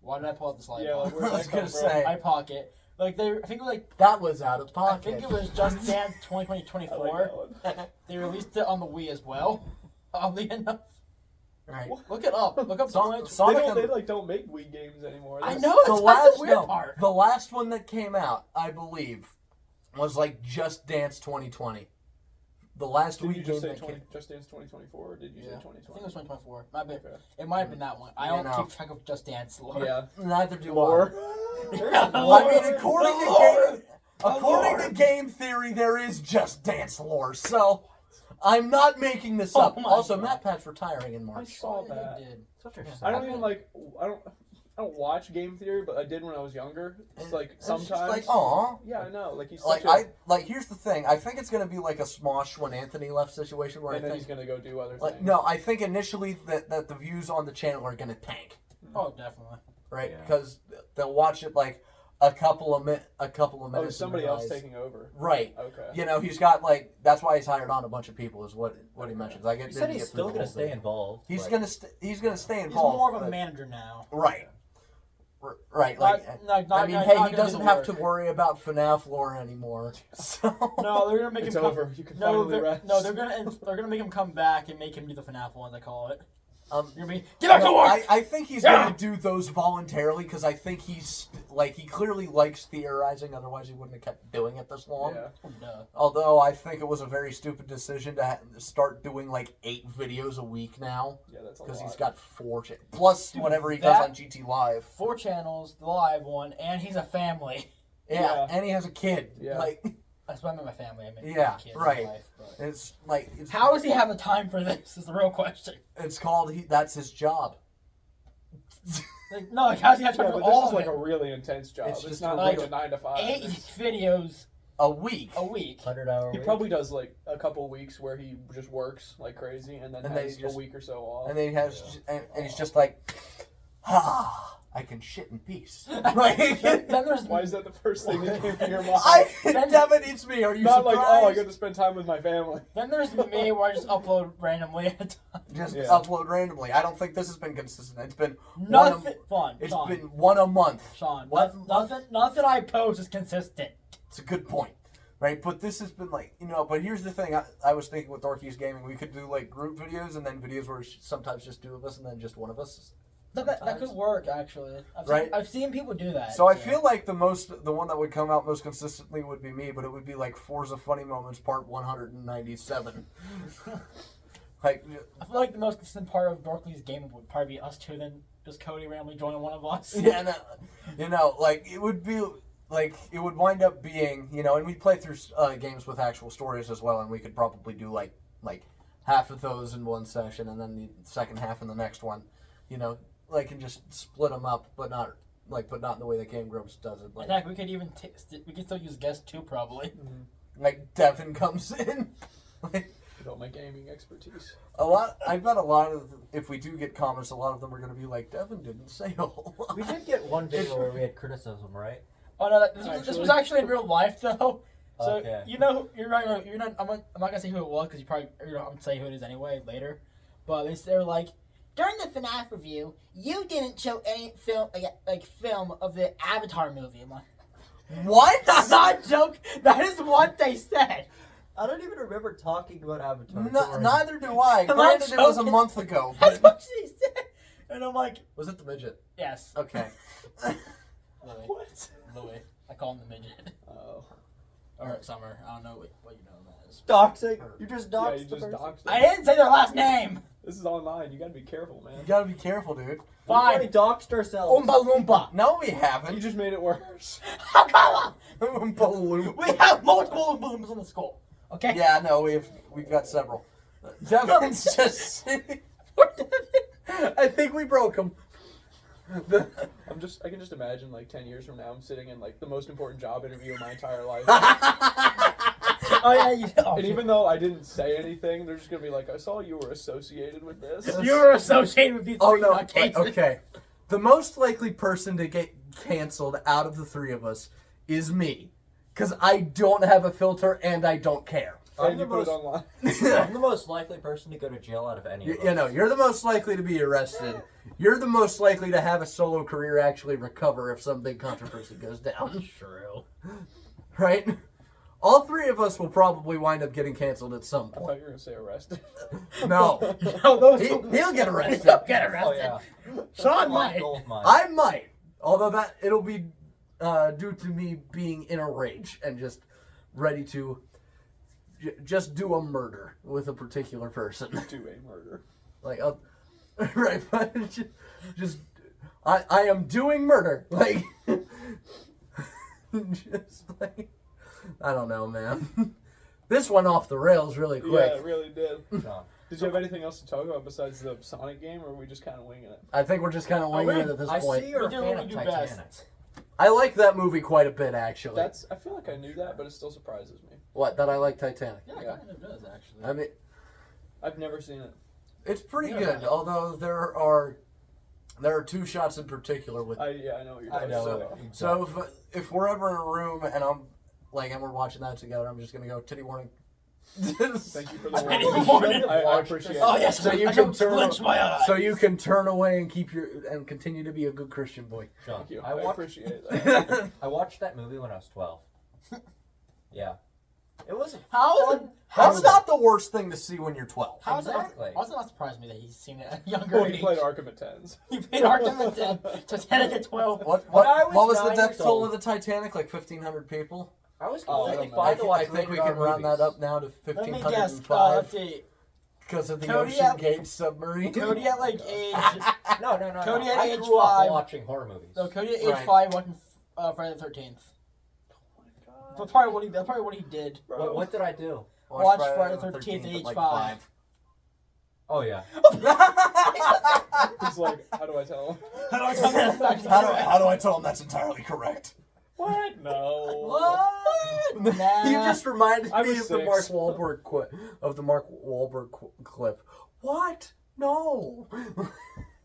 Why did I pull out this light Yeah, bulb? where'd I was that gonna come from? say. iPocket. I think it was That was out of I pocket. think it was Just Dance I like 2024. that one. They released it on the Wii as well. Oddly enough. Right. Look it up. Look up Son- 20. Sonic They and- don't make Wii games anymore. I That's- know, that's the weird part. the last one that came out, I believe, was Just Dance 2020. The last Did Wii you game just say that came. Just Dance 2024, or did you say I think it 2020? was 2024. Might be, Okay. it might have been that one. I Yeah, don't no. keep track of Just Dance lore. Yeah. Neither do Lore. I mean, according to Lore. according to game theory, there is Just Dance lore. So, I'm not making this up. Oh my Also, God. Matt Pat's retiring in I March. saw Yeah, that. they did. Such a I don't sad- even I don't watch game theory, but I did when I was younger. It's It's sometimes. just aw. Yeah, I know. He's Like such a, here's the thing. I think it's gonna be like a Smosh when Anthony left situation where and I then he's think gonna go do other like things. no, I think initially that the views on the channel are gonna tank, Oh, definitely. right? Yeah. Because they'll watch it like, a couple of minutes. Oh, somebody in the else rise. taking over. Right. Okay. You know, he's got like that's why he's hired on a bunch of people is what he mentions. Like He said he's still gonna stay involved. He's but- gonna stay He's involved. more of a but- manager now. Right. Right. Like I mean, hey, he doesn't have to worry about FNAF lore anymore. So No, they're gonna make It's him over. come. You can No, finally rest. they're gonna make him come back and make him do the FNAF ones. I call it. You're gonna be get back to no, work. I think he's Yeah. gonna do those voluntarily because I think he's like he clearly likes theorizing. Otherwise, he wouldn't have kept doing it this long. Yeah. Oh, duh. Although I think it was a very stupid decision to start doing like 8 videos a week now Yeah, that's a lot. because he's got 4 plus Dude, whatever he does that- on GT Live. 4 channels, the live one, and he's a family. Yeah, Yeah. and he has a kid. Yeah. Like That's why I mean my family. I mean Yeah, my kids, right. My wife, but. it's like it's, How does he have the time for this? Is the real question. it's called that's his job. Like, no, like, how does he have time Yeah, for but this all is of like it? a really intense job. It's It's, just not a like real- a 9 to 5. 8 videos A week. a week. 100-hour He week. probably does like a couple weeks where he just works like crazy, and then And then has he just- a week or so off. And then he has, and he's just like, I can shit in peace. Like, Then there's Why is that the first thing that came to your mind? Devin, it's me. Are you Not surprised? like, oh, I get to spend time with my family. then there's me where I just upload randomly at a time. Just Yeah. upload randomly. I don't think this has been consistent. It's been Nothing fun. It's Sean. been one a month. Sean. What? Nothing I post is consistent. It's a good point, right? But this has been like, you know. But here's the thing. I was thinking with Dorkies Gaming, we could do like group videos and then videos where it's sometimes just 2 of us and then just 1 of us. That could Sometimes. work actually. Right? I've seen people do that. So I feel like the one that would come out most consistently would be me, but it would be like Forza Funny Moments Part 197. Like, I feel like the most consistent part of Dorkies Gaming would probably be us 2, then just Cody randomly joining one of us. yeah, no, you know, like it would be like it would wind up being, you know, and we'd play through games with actual stories as well, and we could probably do like half of those in one session, and then the second half in the next one, you know, like and just split them up, but not in the way that Game Grumps does it. Like, In fact, we could even we could still use guest 2 probably. like Devin comes in. Like, With all my gaming expertise. I bet a lot of, if we do get comments, a lot of them are going to be like, Devin didn't say a whole lot. We did get one video where we had criticism, right? Oh no, this was actually in real life though. So Okay. you know, you're not. I'm not gonna say who it was because I'm gonna say who it is anyway later. But they're like, during the FNAF review, you didn't show any film film of the Avatar movie. I'm like, What? that's not a joke. That is what they said. I don't even remember talking about Avatar. No, Sorry. neither do I. I'm not Granted, it was a joking. month ago. That's But what they said. And I'm like, was it the midget? yes, Okay. Louis. What? Louis. I call him the midget. Oh. Or Summer. I don't know what you know him as. Doxing. You just Yeah, doxed you the just person. doxed I it. didn't say their last name. This is online. You gotta be careful, man. You gotta be careful, dude. We've Fine. already doxed ourselves. Oompa Loompa. No, we You haven't. just made it worse. Balloon. We have multiple Oompa Loompas in the school. Okay? Yeah, no, we've got several. Devin's just. I think we broke him. I can just imagine like 10 years from now, I'm sitting in like the most important job interview of my entire life. Oh, yeah, you And even though I didn't say anything, they're just gonna be like, I saw you were associated with this. You're associated with these Oh three no! nutcases. Okay, the most likely person to get canceled out of the 3 of us is me, because I don't have a filter and I don't care. And you put it online. I'm the most likely person to go to jail out of any of us. You know, you're the most likely to be arrested. You're the most likely to have a solo career actually recover if some big controversy goes down. True. Right? All 3 of us will probably wind up getting canceled at some I thought point. you were gonna say arrested. No. No, those He'll get arrested. He'll get arrested. Oh yeah. Sean My might. gold mine. I might. Although that it'll be due to me being in a rage and just ready to just do a murder with a particular person. Do a murder. Like, right, but just I am doing murder. Like, just like, I don't know, man. This went off the rails really quick. Yeah, it really did. Sean. Did you have anything else to talk about besides the Sonic game, or are we just kind of winging it? I think we're just kind of winging it at this I point. see you're a We do fan what of we do Titanic. best. I like that movie quite a bit, actually. I feel like I knew that, but it still surprises me. What, that I like Titanic? Yeah, Yeah. it kind of does, actually. I mean, I've never seen it. it's pretty Yeah. good, although there are There are two shots in particular with. I know what you're I talking know. about. So if we're ever in a room and and we're watching that together, I'm just gonna go titty warning. Thank you for the Titty warning. warning. I appreciate it. Oh yes, So you I can don't turn. clench my eyes. So you can turn away and continue to be a good Christian boy. Sean, Thank you. I I watched appreciate that. I watched that movie when I was 12. Yeah. It was How? fun. That's not the worst thing to see when you're 12. How is Exactly. it? Why does it not surprise me that he's seen it at a younger Well, age? he played Arkham at 10s. He played Arkham at 10, so 10 to 12. What When I what was was the 9 death years toll old- of the Titanic? Like 1,500 people. I was Oh, I completely don't know. fine to watch I think we rated can R round that movies. up now to Let me guess. 1,505 Let's see. because of the Cody Ocean at- Gate submarine. Cody at like age. No. Cody at I age grew up 5. watching horror movies. No, Cody at age Right. 5 watching Friday the 13th. That's probably what he did. Bro. What did I do? Watch Friday the 13th at age 5. Oh yeah. He's like, how do I tell him? How do I tell that fact? How do I tell him that's entirely correct? What? No. What? Nah. You just reminded I me was of the 6. Mark Wahlberg clip. What? No.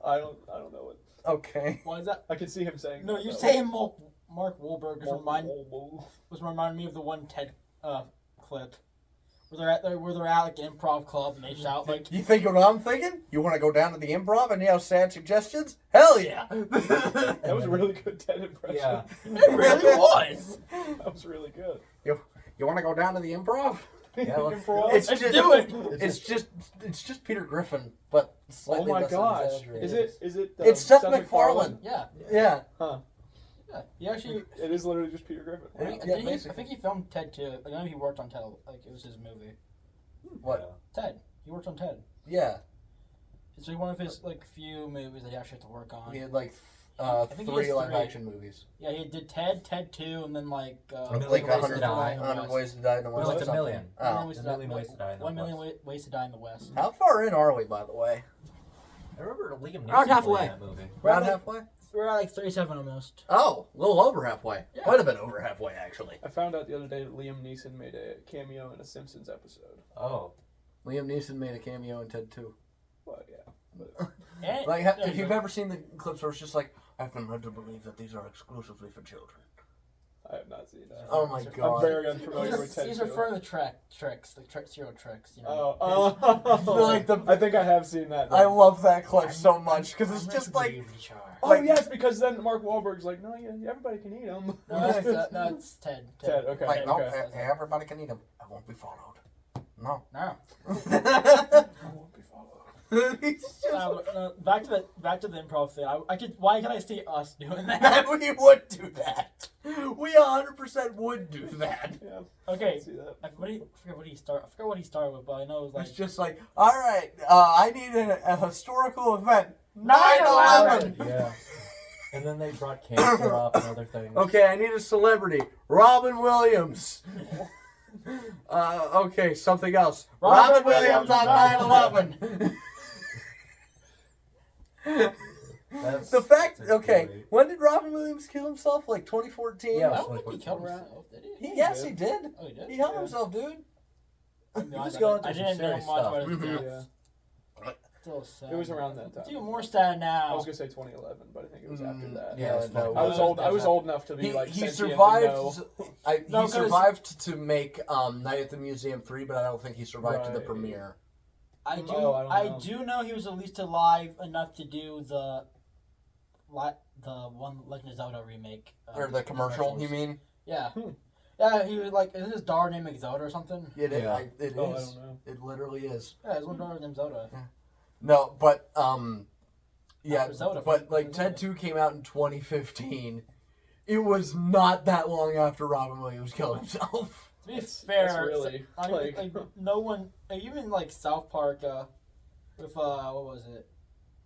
I don't know what. Okay. Why is that? I can see him saying. No, that, you though. saying Mark Wahlberg Mark was remind me of the one TED clip where they're at like an improv club and they shout like. You think what I'm thinking? You want to go down to the improv and yell sad suggestions? Hell yeah. That was a really good Ted impression. Yeah. It really was. That was really good. You want to go down to the improv? Yeah, let's- Improv. It's Let's just, do it. It's just Peter Griffin, but Oh slightly my less gosh! exaggerated. Is it? It's Seth MacFarlane. Yeah. Yeah. Huh? Yeah. He actually. It is literally just Peter Griffin. Yeah. I think he filmed Ted too. I know he worked on Ted. Like it was his movie. What? Ted. He worked on Ted. Yeah. It's like one of his like few movies that he actually had to work on. He had like I think he has 3 live three. action movies. Yeah, he did Ted, Ted 2, and then like Like Ways to 100 Die. 100 Ways to Die in the West. No, or it's a something. million. Oh. 1 Million Ways to A Million Ways to Die in the 1 Million West. Ways to Die in the West. How far in are we, by the way? I remember Liam Around Neeson halfway. playing that movie. Around like- halfway? We're at like 37 almost. Oh, a little over halfway. Yeah. Quite a bit over halfway, actually. I found out the other day that Liam Neeson made a cameo in a Simpsons episode. Oh. Liam Neeson made a cameo in Ted 2. Well, yeah. But And, Like, if you've ever seen the clips where it's just like, I've been led to believe that these are exclusively for children. I have not seen that. Oh my I'm god. I'm very unfamiliar with Ted. These too. are for the tricks, the serial tricks. You know. Oh, Like the- I think I have seen that. I love that clip so much because it's just like, Oh like- yes, because then Mark Wahlberg's like, no, yeah, everybody can eat them. No, it's Ted. Ted, okay. like no, okay. everybody can eat them. I won't be followed. No. No. I won't be followed. He's just, Back to the improv thing. Why can I see us doing that? we would do that. We 100% would do that. Yeah, Okay. I see that. I forget what he started with, but I know it was like It's just like, all right, I need a historical event. 9/11. 9/11. Yeah. And then they brought cancer up and other things. Okay, I need a celebrity. Robin Williams. Okay, something else. Robin Williams on 9/11. The fact, that's okay, great. when did Robin Williams kill himself? Like 2014? Yeah. I don't think he killed himself, did he? Yes, he did. Oh, he did. He hung Yeah. himself, dude. No, was I going through didn't some know serious much stuff. about his Mhm. death. Yeah, Still sad. it was around that It's time. even more sad now. I was gonna say 2011, but I think it was after that. Yeah, it's no. I was old. I was old enough to be He, like. he sentient survived. and know. No, He 'cause- survived to make Night at the Museum 3, but I don't think he survived to the Right. premiere. I do. Oh, I don't I know. do know he was at least alive enough to do the one Legend of Zelda remake. Or the commercial, you commercials. mean? Yeah. Hmm. Yeah, he was like, isn't his daughter named Zelda or something? It is. Yeah. It Oh, I is. don't know. It literally is. Yeah, his one daughter named Zelda. No, but yeah, After Zelda but from- like Ted 2 came out in 2015. It was not that long after Robin Williams killed himself. To be fair, That's really, like, no one, even like South Park, with what was it?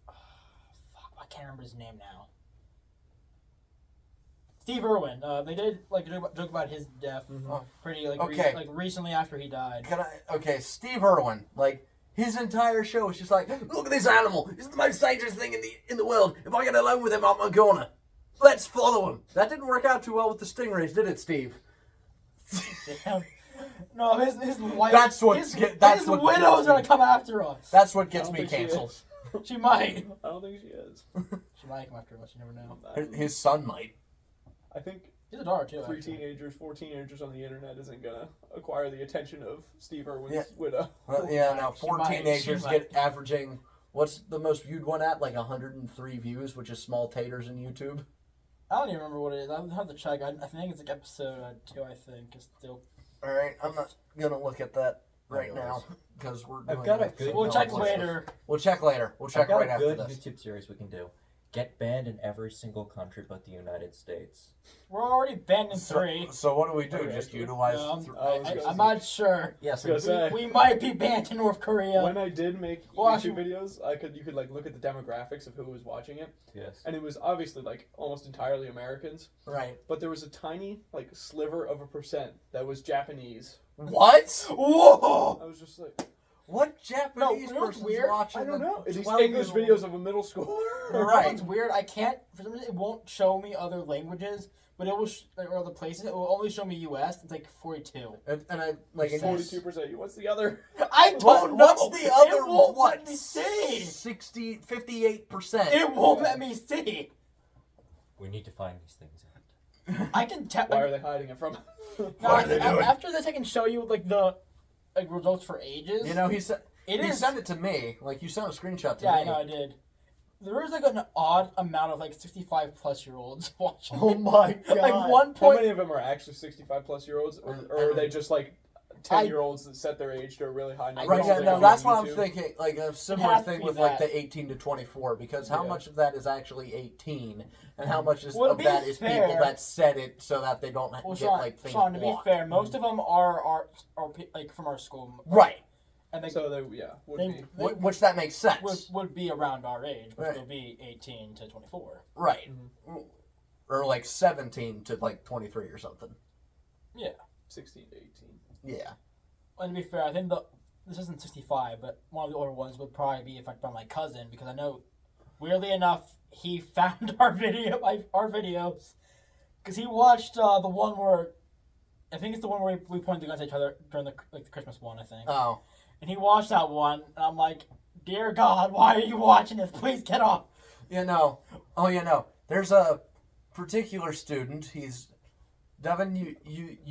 Fuck, I can't remember his name now. Steve Irwin. They did like a joke about his death, pretty like Okay. like recently after he died. Okay, Steve Irwin, like his entire show is just like, look at this animal. It's the most dangerous thing in the world. If I get alone with him, I'm gonna. Let's follow him. That didn't work out too well with the stingrays, did it, Steve? Damn. No, his wife. That's what his, get- that's his what widow's gets gonna me. come after us. That's what I gets don't me think she canceled. is. She might. I don't think she is. She might come after us. You never know. His son might. I think She's a daughter too. four Actually. teenagers on the internet isn't gonna acquire the attention of Steve Irwin's Yeah. widow. Well, yeah, now She 4 might, teenagers she get averaging, what's the most viewed one at? Like 103 views, which is small taters in YouTube. I don't even remember what it is. I'll have to check. I think it's like episode 2. I think it's still. All right, I'm not gonna look at that right now because we're doing. I've got a it. good- We'll no, check it's- later. We'll check later. We'll I've check got right a after good this. YouTube series we can do. Get banned in every single country but the United States. We're already banned in 3. So what do we do? Okay, Just actually. utilize. No, I I'm not sure. Yes, I was gonna say. We might be banned in North Korea. When I did make Well, YouTube videos, you could like look at the demographics of who was watching it, Yes. and it was obviously like almost entirely Americans, right. but there was a tiny like sliver of a percent that was Japanese. What? Whoa! I was just like, What Japanese you know what's person's weird? watching? I don't the know. These 12 English videos of a middle schooler. Right. It's weird. I can't. For some reason, it won't show me other languages, but it will or other places. It will only show me U.S. It's like 42. And I like. and 42%. What's the other? I don't know. What's the other? It won't What? let me see. 58%. It won't let me see. We need to find these things out. I can tell. Why are they hiding it from? Why are they doing? After this, I can show you like the results for ages. You know, he said. It He is. sent it to me. Like you sent a screenshot to Yeah, me. I know I did. There is like an odd amount of like 65+ watching. Oh my god. Like one How point. many of them are actually 65+-year-olds, or are they just like 10-year-olds that set their age to a really high number? Right, don't yeah, think no, on that's what I'm YouTube? thinking. Like a similar has to thing be with like that. the 18 to 24, because how Yeah. much of that is actually 18, and how much Well, to of be that is fair- people that set it so that they don't Well, get like things Sean, to be blocked. fair, most of them are like from our school. Right, And they, So they would they, be. they which that makes sense. would be around our age, which Right. would be 18 to 24. Right, or like 17 to like 23 or something. 16 to 18. Yeah, And to be fair, I think this isn't 65, but one of the older ones would probably be affected by my cousin, because I know, weirdly enough, he found our videos, because he watched the one where, I think it's the one where we pointed the guns at each other during the Christmas one, I think. oh, And he watched that one, and I'm like, dear God, why are you watching this? Please get off. no, there's a particular student, he's, Devin, you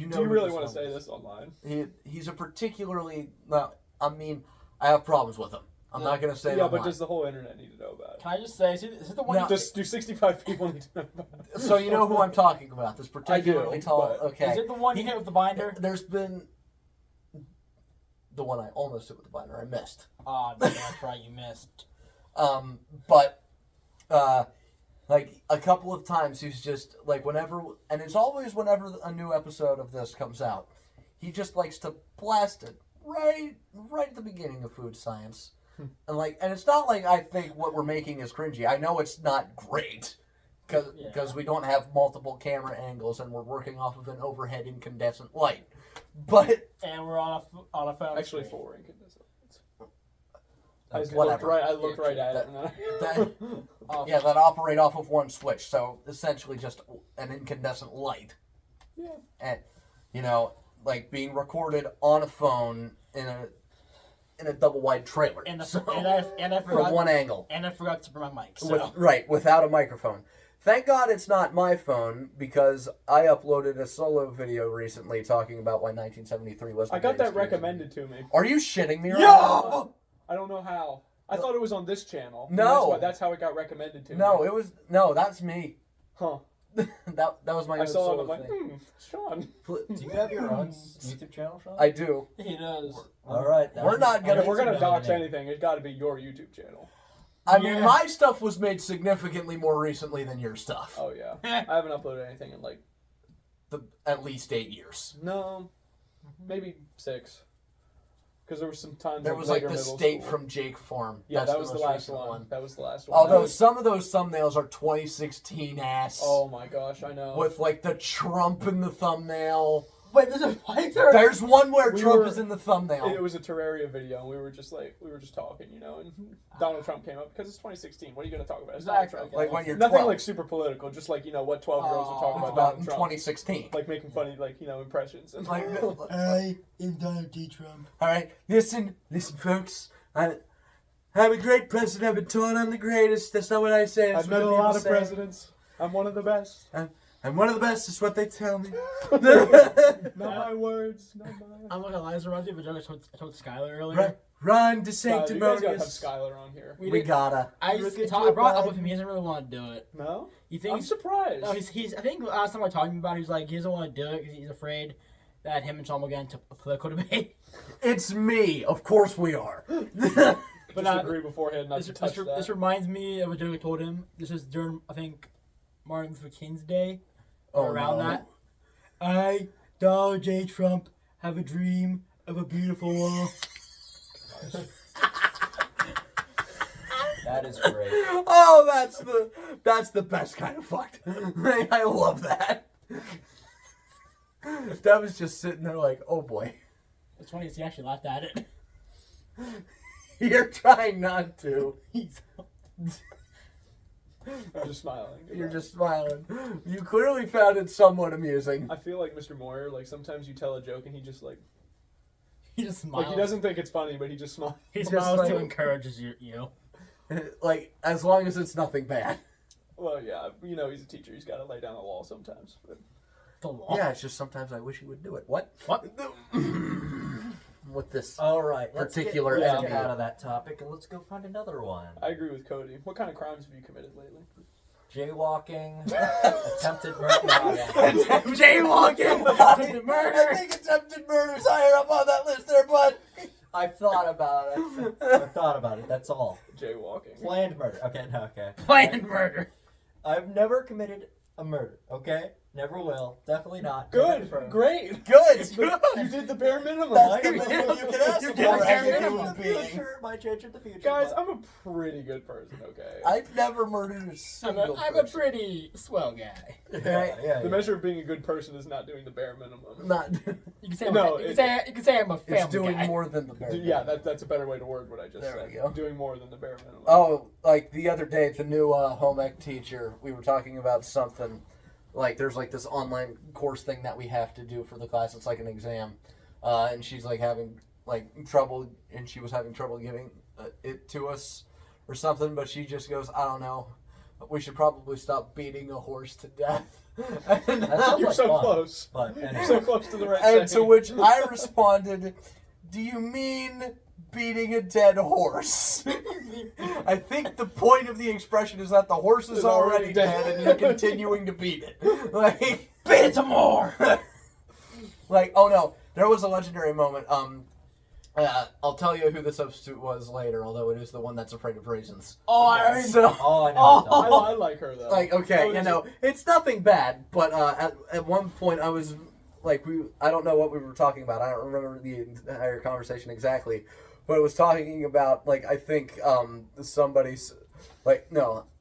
know Do you who really this want one to say is. this online? He's a particularly, well, I mean, I have problems with him. I'm not going to say Yeah, that but online. does the whole internet need to know about it? Can I just say, is it the one No. you Just do 65 people need to know about it? So you know who I'm talking about, this particularly tall, but- okay. Is it the one you hit with the binder? There's been the one I almost hit with the binder, I missed. Oh, no, that's right, you missed. But, like, a couple of times he's just, like, whenever, and it's always whenever a new episode of this comes out, he just likes to blast it right at the beginning of food science. And it's not like I think what we're making is cringy. I know it's not great, because we don't have multiple camera angles and we're working off of an overhead incandescent light. But And we're on a phone. Actually, screen. 4 incandescent. whatever. I looked right at it. And then Yeah, that operate off of one switch, so essentially just an incandescent light. Yeah. And, like being recorded on a phone in a double wide trailer. And I from forgot. one angle. And I forgot to bring my mic. So. Without a microphone. Thank God it's not my phone, because I uploaded a solo video recently talking about why 1973 was the I got that greatest year. recommended to me. Are you shitting me right Yo! now? I don't know how. I thought it was on this channel. No. That's how it got recommended to me. No, that's me. Huh. that was my I own saw it. solo I'm like, thing. Sean. Do you have your own YouTube channel, Sean? I do. He does. All right. We're not gonna- If we're gonna know dox the name. anything, it's got to be your YouTube channel. I mean, Yeah. my stuff was made significantly more recently than your stuff. Oh yeah. I haven't uploaded anything in like At least 8 years. no, maybe 6. Because there was some times. There was like later the middle state school. from Jake Farm. Yeah, That's that was the most last recent one. That was the last one. Although some of those thumbnails are 2016 ass. Oh my gosh, I know. With like the Trump in the thumbnail. Wait, why is there? There's one where We Trump were- is in the thumbnail. It was a Terraria video, and we were just talking, and Donald Trump came up because it's 2016. What are you going to talk about? It's Donald Exactly. Trump. Like when you're Nothing 12. like super political, just like what 12-year-olds would talk about About Donald in Trump, 2016. like making funny impressions. And Like, I am Donald T. Trump. all right, listen, folks. I'm a great president. I've been told I'm the greatest. That's not what I say. That's I've what met a the people lot of say. presidents. I'm one of the best. I'm one of the best. Is what they tell me. Not my words. Not mine. I'm not gonna lie, this reminds me of a joke I told Skylar earlier. Run to Skylar, you guys gotta have sanctimonious. Skylar on here. We gotta. I brought up with him. He doesn't really want to do it. No? You I'm think? surprised. No, he's. I think last time I talked to him about it, he's like he doesn't want to do it because he's afraid that him and Sean will get into a political debate. It's me. Of course we are. But Just agree beforehand not to touch that. This reminds me of a joke I told him. This is during, I think, Martin Luther King's Day. Or around that. I, Donald J. Trump, have a dream of a beautiful wall. That is great. Oh, that's the best kind of fucked. I love that. That was just sitting there like, oh boy. It's funny because he actually laughed at it. You're trying not to. I'm just smiling. You're just smiling. You clearly found it somewhat amusing. I feel like Mr. Moyer, like sometimes you tell a joke and he just like He just smiles. he doesn't think it's funny, but he just smiles. He just smiles like- to encourage you. Like, as long as it's nothing bad. Well, yeah, you know he's a teacher. He's got to lay down the law sometimes. But The law. Yeah, it's just sometimes I wish he would do it. What? What? With this. All right, Particular let's enemy. get out of that topic and let's go find another one. I agree with Cody. What kind of crimes have you committed lately? Jaywalking, attempted murder. Jaywalking! Attempted murder. I think attempted murder's higher up on that list there, bud. I've thought about it. I've thought about it. That's all. Jaywalking. Planned murder. Okay, no, okay. Planned murder. I've never committed a murder. Okay, never will. Definitely not. Good. Great. Good. You did the bare minimum. That's the minimum you can ask You for did the as bare a minimum. human The being. future might change in the future. Guys, but- I'm a pretty good person, okay? I've never murdered a single I'm a person. pretty swell guy. yeah. The measure of being a good person is not doing the bare minimum. Not. You can say No, you can say I'm a family It's doing guy. more than the bare. Yeah, minimum. that's a better way to word what I just There said. we go. Doing more than the bare minimum. Oh, like the other day, the new home ec teacher, we were talking about something. Like, there's like this online course thing that we have to do for the class. It's like an exam. And she's like having like trouble, and she was having trouble giving it to us or something, but she just goes, I don't know. We should probably stop beating a horse to death. And, That sounds You're like so fun. close. But You're anyway. so close to the right and to saying. which I responded, do you mean beating a dead horse? I think the point of the expression is that the horse is It's already already dead dead. and you're continuing to beat it. Like, Beat it some more. like, oh no, there was a legendary moment. I'll tell you who the substitute was later, although it is the one that's afraid of raisins. Oh, I already So, Oh, I know. Oh. I like her though. like, okay, you know, it's nothing bad, but at one point I was like, I don't know what we were talking about. I don't remember the entire conversation exactly, but it was talking about, like, I think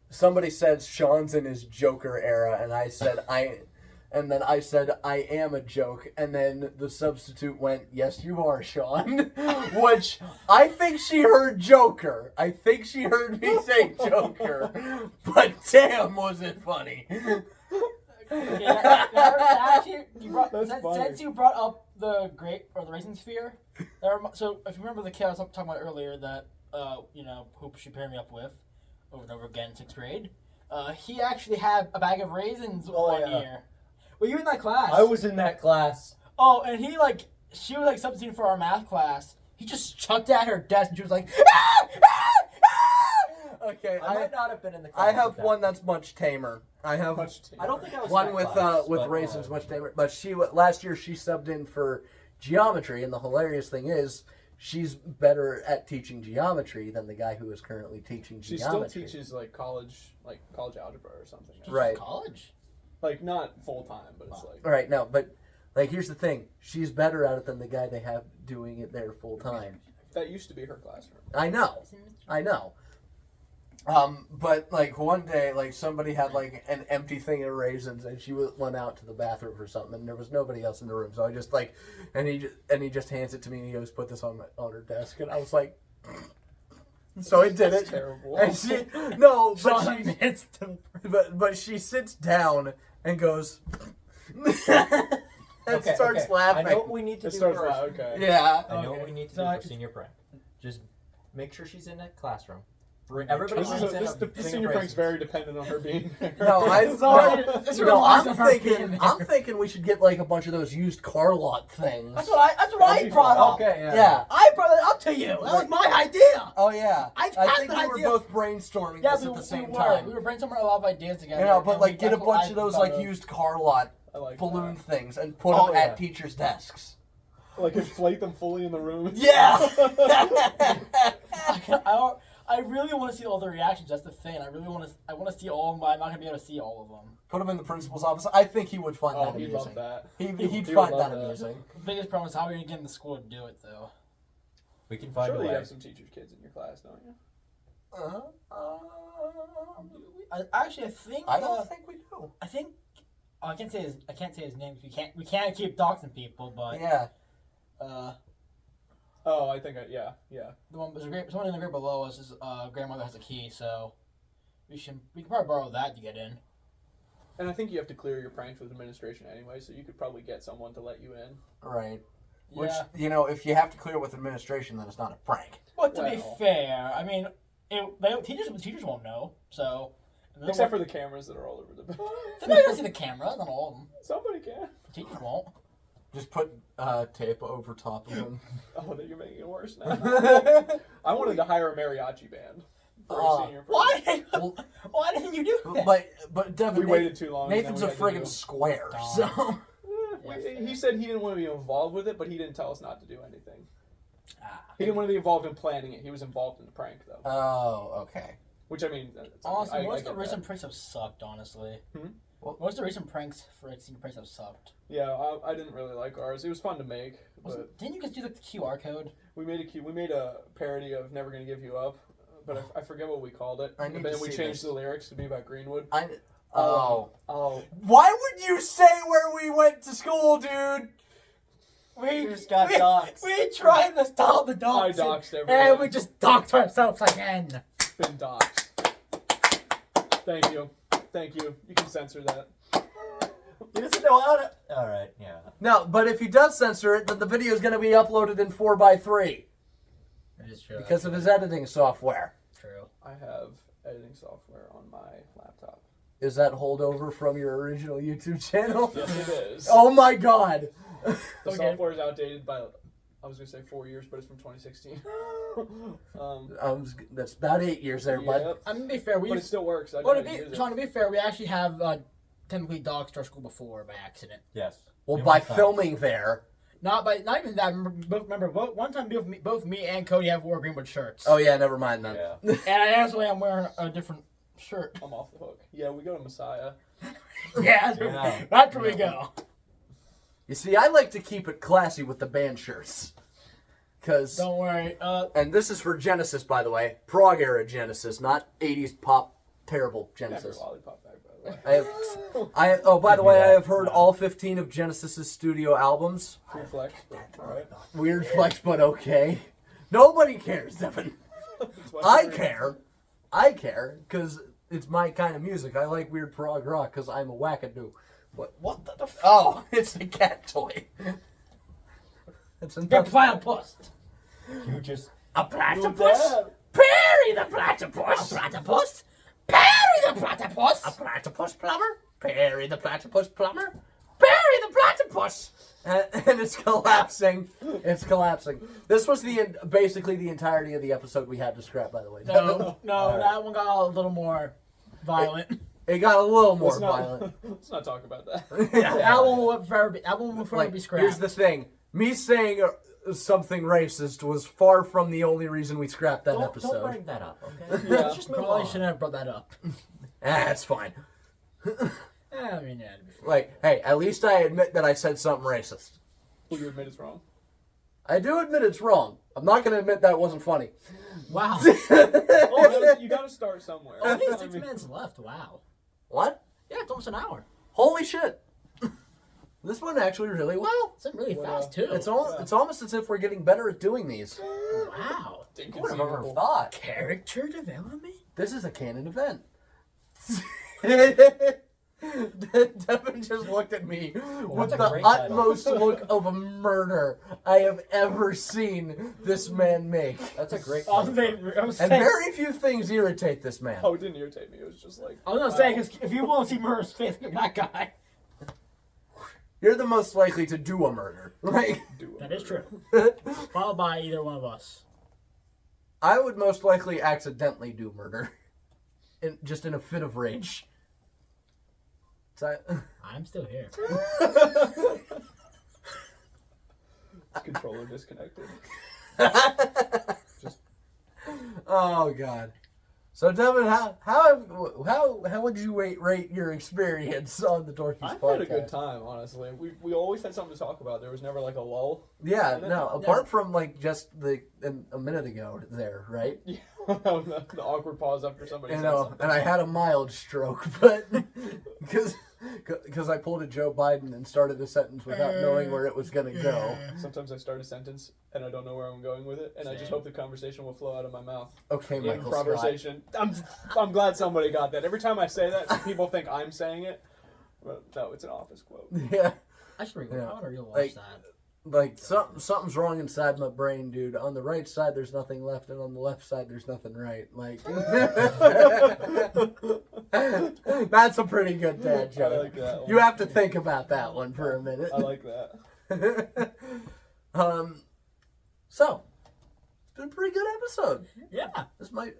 somebody said Sean's in his Joker era, and I said I am a joke, and then the substitute went, yes, you are, Sean, which I think she heard Joker. I think she heard me say Joker, but damn, was it funny. Okay, actually, That's funny. since you brought up the racing sphere, so if you remember the kid I was talking about earlier that who she paired me up with over and over again in 6th grade, he actually had a bag of raisins one yeah. year. Were you in that class? I was in that class. Oh, and she was substituting for our math class. He just chucked at her desk, and she was like, Okay, I might not have been in the class. I have with that. one that's much tamer. I have Much I don't think I was one in with that class, with but, raisins much tamer. But last year she subbed in for geometry, and the hilarious thing is she's better at teaching geometry than the guy who is currently teaching She geometry. still teaches like college algebra or something. Right. college? Like not full time, but it's like All right, no, but like here's the thing: she's better at it than the guy they have doing it there full time. that used to be her classroom. I know. But like one day, like somebody had like an empty thing of raisins, and she went out to the bathroom or something, and there was nobody else in the room. So I just like, and he just hands it to me, and he goes, "Put this on her desk," and I was like, so I did That's it. terrible. And she, no, Sean admits to but she sits down and goes, and starts laughing. I know what we need to It do starts first. loud, okay. Yeah. I know Okay. what we need to So do I- for senior prank. Just make sure she's in a classroom. Everybody This lines in. this senior prank's very dependent on her being there. No, This no, relies on I'm her being thinking. there. I'm thinking we should get like a bunch of those used car lot things. That's what I That'd be brought fun. up. Okay, yeah. Yeah. I brought it up to you. That was my idea. Oh yeah. I I had think the we were idea. both brainstorming Yeah, this at the same we time. were brainstorming a lot of ideas together. You know, but and like get a that's what bunch I of those thought like of. used car lot I like balloon that. things and put Oh, them yeah. at teachers' desks. Like inflate them fully in the room. Yeah. I really want to see all the reactions. That's the thing. I want to see all of them, but I'm not gonna be able to see all of them. Put them in the principal's office. I think he would find Oh, that he'd amusing. love that. He'd He would find love that that. amusing. The biggest problem is how are we gonna get in the school to do it though? We can find Surely a you way. have some teachers' kids in your class, don't you? I think. I don't think we do. I think. Oh, I can't say his name. 'Cause we can't keep doxing people. But Yeah. Oh, I think yeah. someone in the grade below us, his grandmother has a key, so we can probably borrow that to get in. And I think you have to clear your pranks with administration anyway, so you could probably get someone to let you in. Right. Which, Yeah. you know, if you have to clear with administration, then it's not a prank. But to be Well. fair, I mean, teachers won't know. So Except for the cameras that are all over the building. they're not gonna see the camera. Not all of them. Somebody can. Teachers won't. Just put tape over top of them. Oh, that you're making it worse now. I wanted to hire a mariachi band for a senior prank. Why didn't you do that? But Devin, We waited too long. and then Nathan's we a had to friggin' do- square, Darn. so... He said he didn't want to be involved with it, but he didn't tell us not to do anything. Ah. He didn't want to be involved in planning it. He was involved in the prank, though. Oh, okay. Which, I mean, Honestly, I most of get the recent that. pranks have sucked. Honestly, Well- most of the recent pranks for senior pranks have sucked. Yeah, I didn't really like ours. It was fun to make, but Didn't you guys do the QR code? we made a parody of "Never Gonna Give You Up," but I forget what we called it. I need And then to we see changed this. the lyrics to be about Greenwood. Oh. Oh, Why would you say where we went to school, dude? We just got doxed. We tried to stop the I dogs. doxed everyone. And we just doxed ourselves again. Been doxed. Thank you. You can censor that. He doesn't know how to. All right, yeah. No, but if he does censor it, then the video is going to be uploaded in 4x3 That is true. because of his editing software. True. I have editing software on my laptop. Is that holdover from your original YouTube channel? Yes, it is. Oh my god! The Okay. software is outdated by, I was going to say 4 years, but it's from 2016. That's about 8 years there, bud. Yep. I'm gonna be fair. But it still works. I Well, didn't use it. Sean, to be fair, we actually have technically doxed our school before by accident. Yes. Well, You by want filming there. Not even that. Remember, one time both me and Cody have wore Greenwood shirts. Oh yeah, never mind then. Yeah. And I actually am wearing a different shirt. I'm off the hook. Yeah, we go to Messiah. Yeah, Yeah. that's where we go. You see, I like to keep it classy with the band shirts. Cause, Don't worry. and this is for Genesis, by the way. Prog era Genesis, not 80s pop terrible Never Genesis. lollipop bag, by the way. By the Give way, me I that. have heard all 15 of Genesis's studio albums. Free flex. Alright. Weird flex, but okay. Nobody cares, Devin. I care, because it's my kind of music. I like weird prog rock, because I'm a wackadoo. What the Oh, it's a cat toy. It's Big another... platypus. You just. A platypus. Dad. Perry the platypus. A platypus. Perry the platypus. A platypus plumber? Perry the platypus plumber? Perry the platypus! And it's collapsing. It's collapsing. This was basically the entirety of the episode we had to scrap, by the way. No, Alright. that one got a little more violent. It got a little more Let's not, violent. let's not talk about that. That one will forever be scrapped. Here's the thing. Me saying something racist was far from the only reason we scrapped that episode. Don't bring that up, okay? Yeah. Let's just move Probably on. shouldn't have brought that up. It's fine. I mean, yeah. To be fair. Like, hey, at least I admit that I said something racist. Will you admit it's wrong? I do admit it's wrong. I'm not going to admit that wasn't funny. Wow. Oh, you gotta start somewhere. Only I 6 mean, minutes left. Wow. What? Yeah, it's almost an hour. Holy shit. This went actually really well. It's really What, fast too. It's almost as if we're getting better at doing these. Wow. Who would have ever inconceivable. thought? Character development. This is a canon event. Devin just looked at me with That's a the great title. utmost look of a murder I have ever seen this man make. That's a great. I was title. gonna say, And very few things irritate this man. Oh, it didn't irritate me. It was just like. I was gonna say, 'cause if you want to see murder's face, look at that guy. You're the most likely to do a murder. Like, That is true. Followed by either one of us. I would most likely accidentally do murder. Just in a fit of rage. So I'm still here. Controller disconnected. Oh God. So Devin, how would you rate your experience on the Dorkies I podcast? had a good time, honestly. We always had something to talk about. There was never like a lull. Yeah, no. Apart from like just a minute ago there, right? Yeah, the awkward pause after somebody You said know, something. and I had a mild stroke, but because I pulled a Joe Biden and started a sentence without knowing where it was gonna go. Sometimes I start a sentence and I don't know where I'm going with it, and I just hope the conversation will flow out of my mouth. Okay, Michael Scott. Conversation. I'm glad somebody got that. Every time I say that, people think I'm saying it. But no, it's an office quote. Yeah. I should Yeah. I want to rewatch Like- that. Like something's wrong inside my brain, dude. On the right side there's nothing left, and on the left side there's nothing right. Like that's a pretty good dad I joke. like that one. You have to think about that one for a minute. I like that. So it's been a pretty good episode. Yeah. This might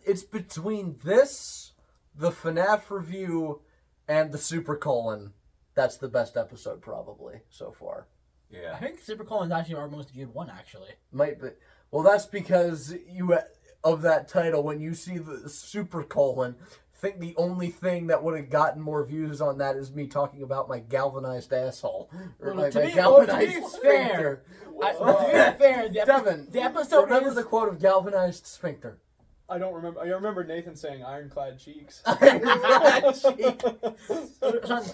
it's between this, the FNAF review, and the Super Colon. That's the best episode probably so far. I Yeah. think Super Colon is actually our most viewed one, actually. Might be. Well, that's because you of that title. When you see the Super Colon, think the only thing that would have gotten more views on that is me talking about my galvanized asshole or Well, my to be galvanized fair, sphincter. To be fair, Devin, the episode remember is... the quote of galvanized sphincter. I don't remember. I remember Nathan saying "ironclad cheeks."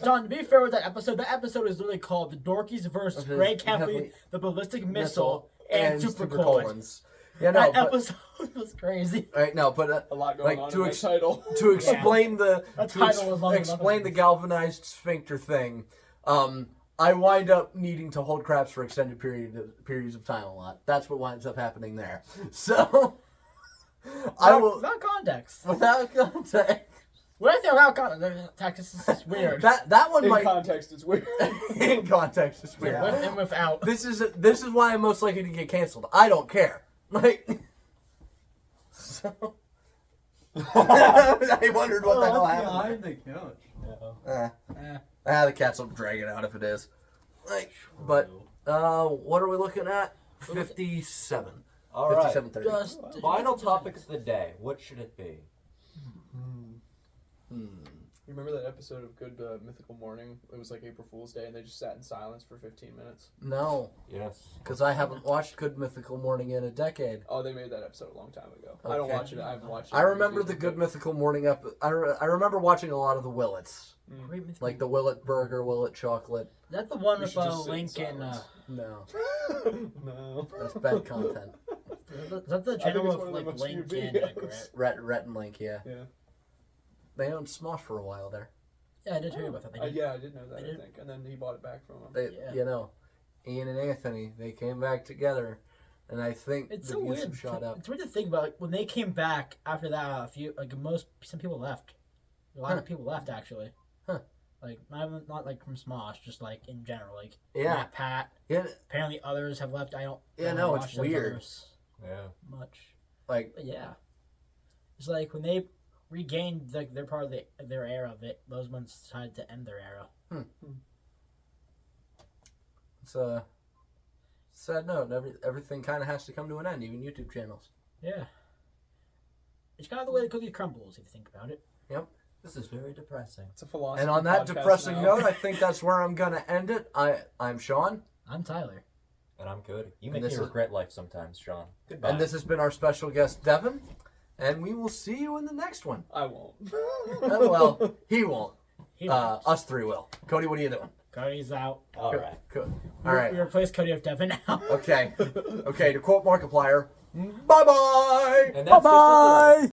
John, to be fair with that episode is literally called The Dorkies vs. Greg Kefley, The Ballistic Missile, and Super Colon. Colons. Yeah, no, That but, episode was crazy. right, no, but A lot going Like, on to in the title. to explain That title was long enough. explain the galvanized sphincter thing, I wind up needing to hold craps for extended periods of time a lot. That's what winds up happening there. So I will Without context. without context. What I say without context is weird. That one In might context, it's weird. in context is weird. With and without. This is why I'm most likely to get canceled. I don't care. Like so. I wondered what the hell happened. the couch. The cats will drag it out if it is. Like, but what are we looking at? 57. All right. 57:30. Just Final topic of the day. What should it be? You remember that episode of Good Mythical Morning? It was like April Fool's Day, and they just sat in silence for 15 minutes. No, Yes. because I haven't watched Good Mythical Morning in a decade. Oh, they made that episode a long time ago. I don't Okay. watch it. I haven't watched it. I remember the Good Mythical Morning I remember watching a lot of the Willets, like the Willet Burger, Willet Chocolate. Is that the one We with should just sit in Lincoln? silence. No, No. that's bad content. Is that the I think channel it's with one of the like most viewed Lincoln? videos. Rhett and Link, yeah. Yeah. They owned Smosh for a while there. Yeah, I did hear about that. Yeah, I did know that, I I did. think. And then he bought it back from him. They, Yeah. you know, Ian and Anthony, they came back together, and I think It's the so views weird. have shot up. It's weird to think about. Like, when they came back after that, some people left. A lot of people left actually. Huh. Like not like from Smosh, just like in general. Like Yeah. Matt, Pat. Yeah, Apparently others have left. I don't. Yeah, really no, it's watch those weird. others Yeah. Much. like But yeah, it's like when they regained like their part of their era of it. Those ones decided to end their era. it's a sad note. Everything kind of has to come to an end, even YouTube channels. Yeah. It's kind of the way the cookie crumbles if you think about it. This is very depressing. It's a philosophy And on that podcast depressing now. note, I think that's where I'm gonna end it. I'm Sean, I'm Tyler. And I'm good. You And make this me is- regret life sometimes, Sean. Goodbye. and this has been our special guest Devin, and we will see you in the next one. I won't. Oh, well, he won't. He Us three will. Cody, what are you doing? Cody's out. All right. Good. All right. We replaced Cody with Devin now. Okay. Okay. To quote Markiplier, bye bye. And that's just the third.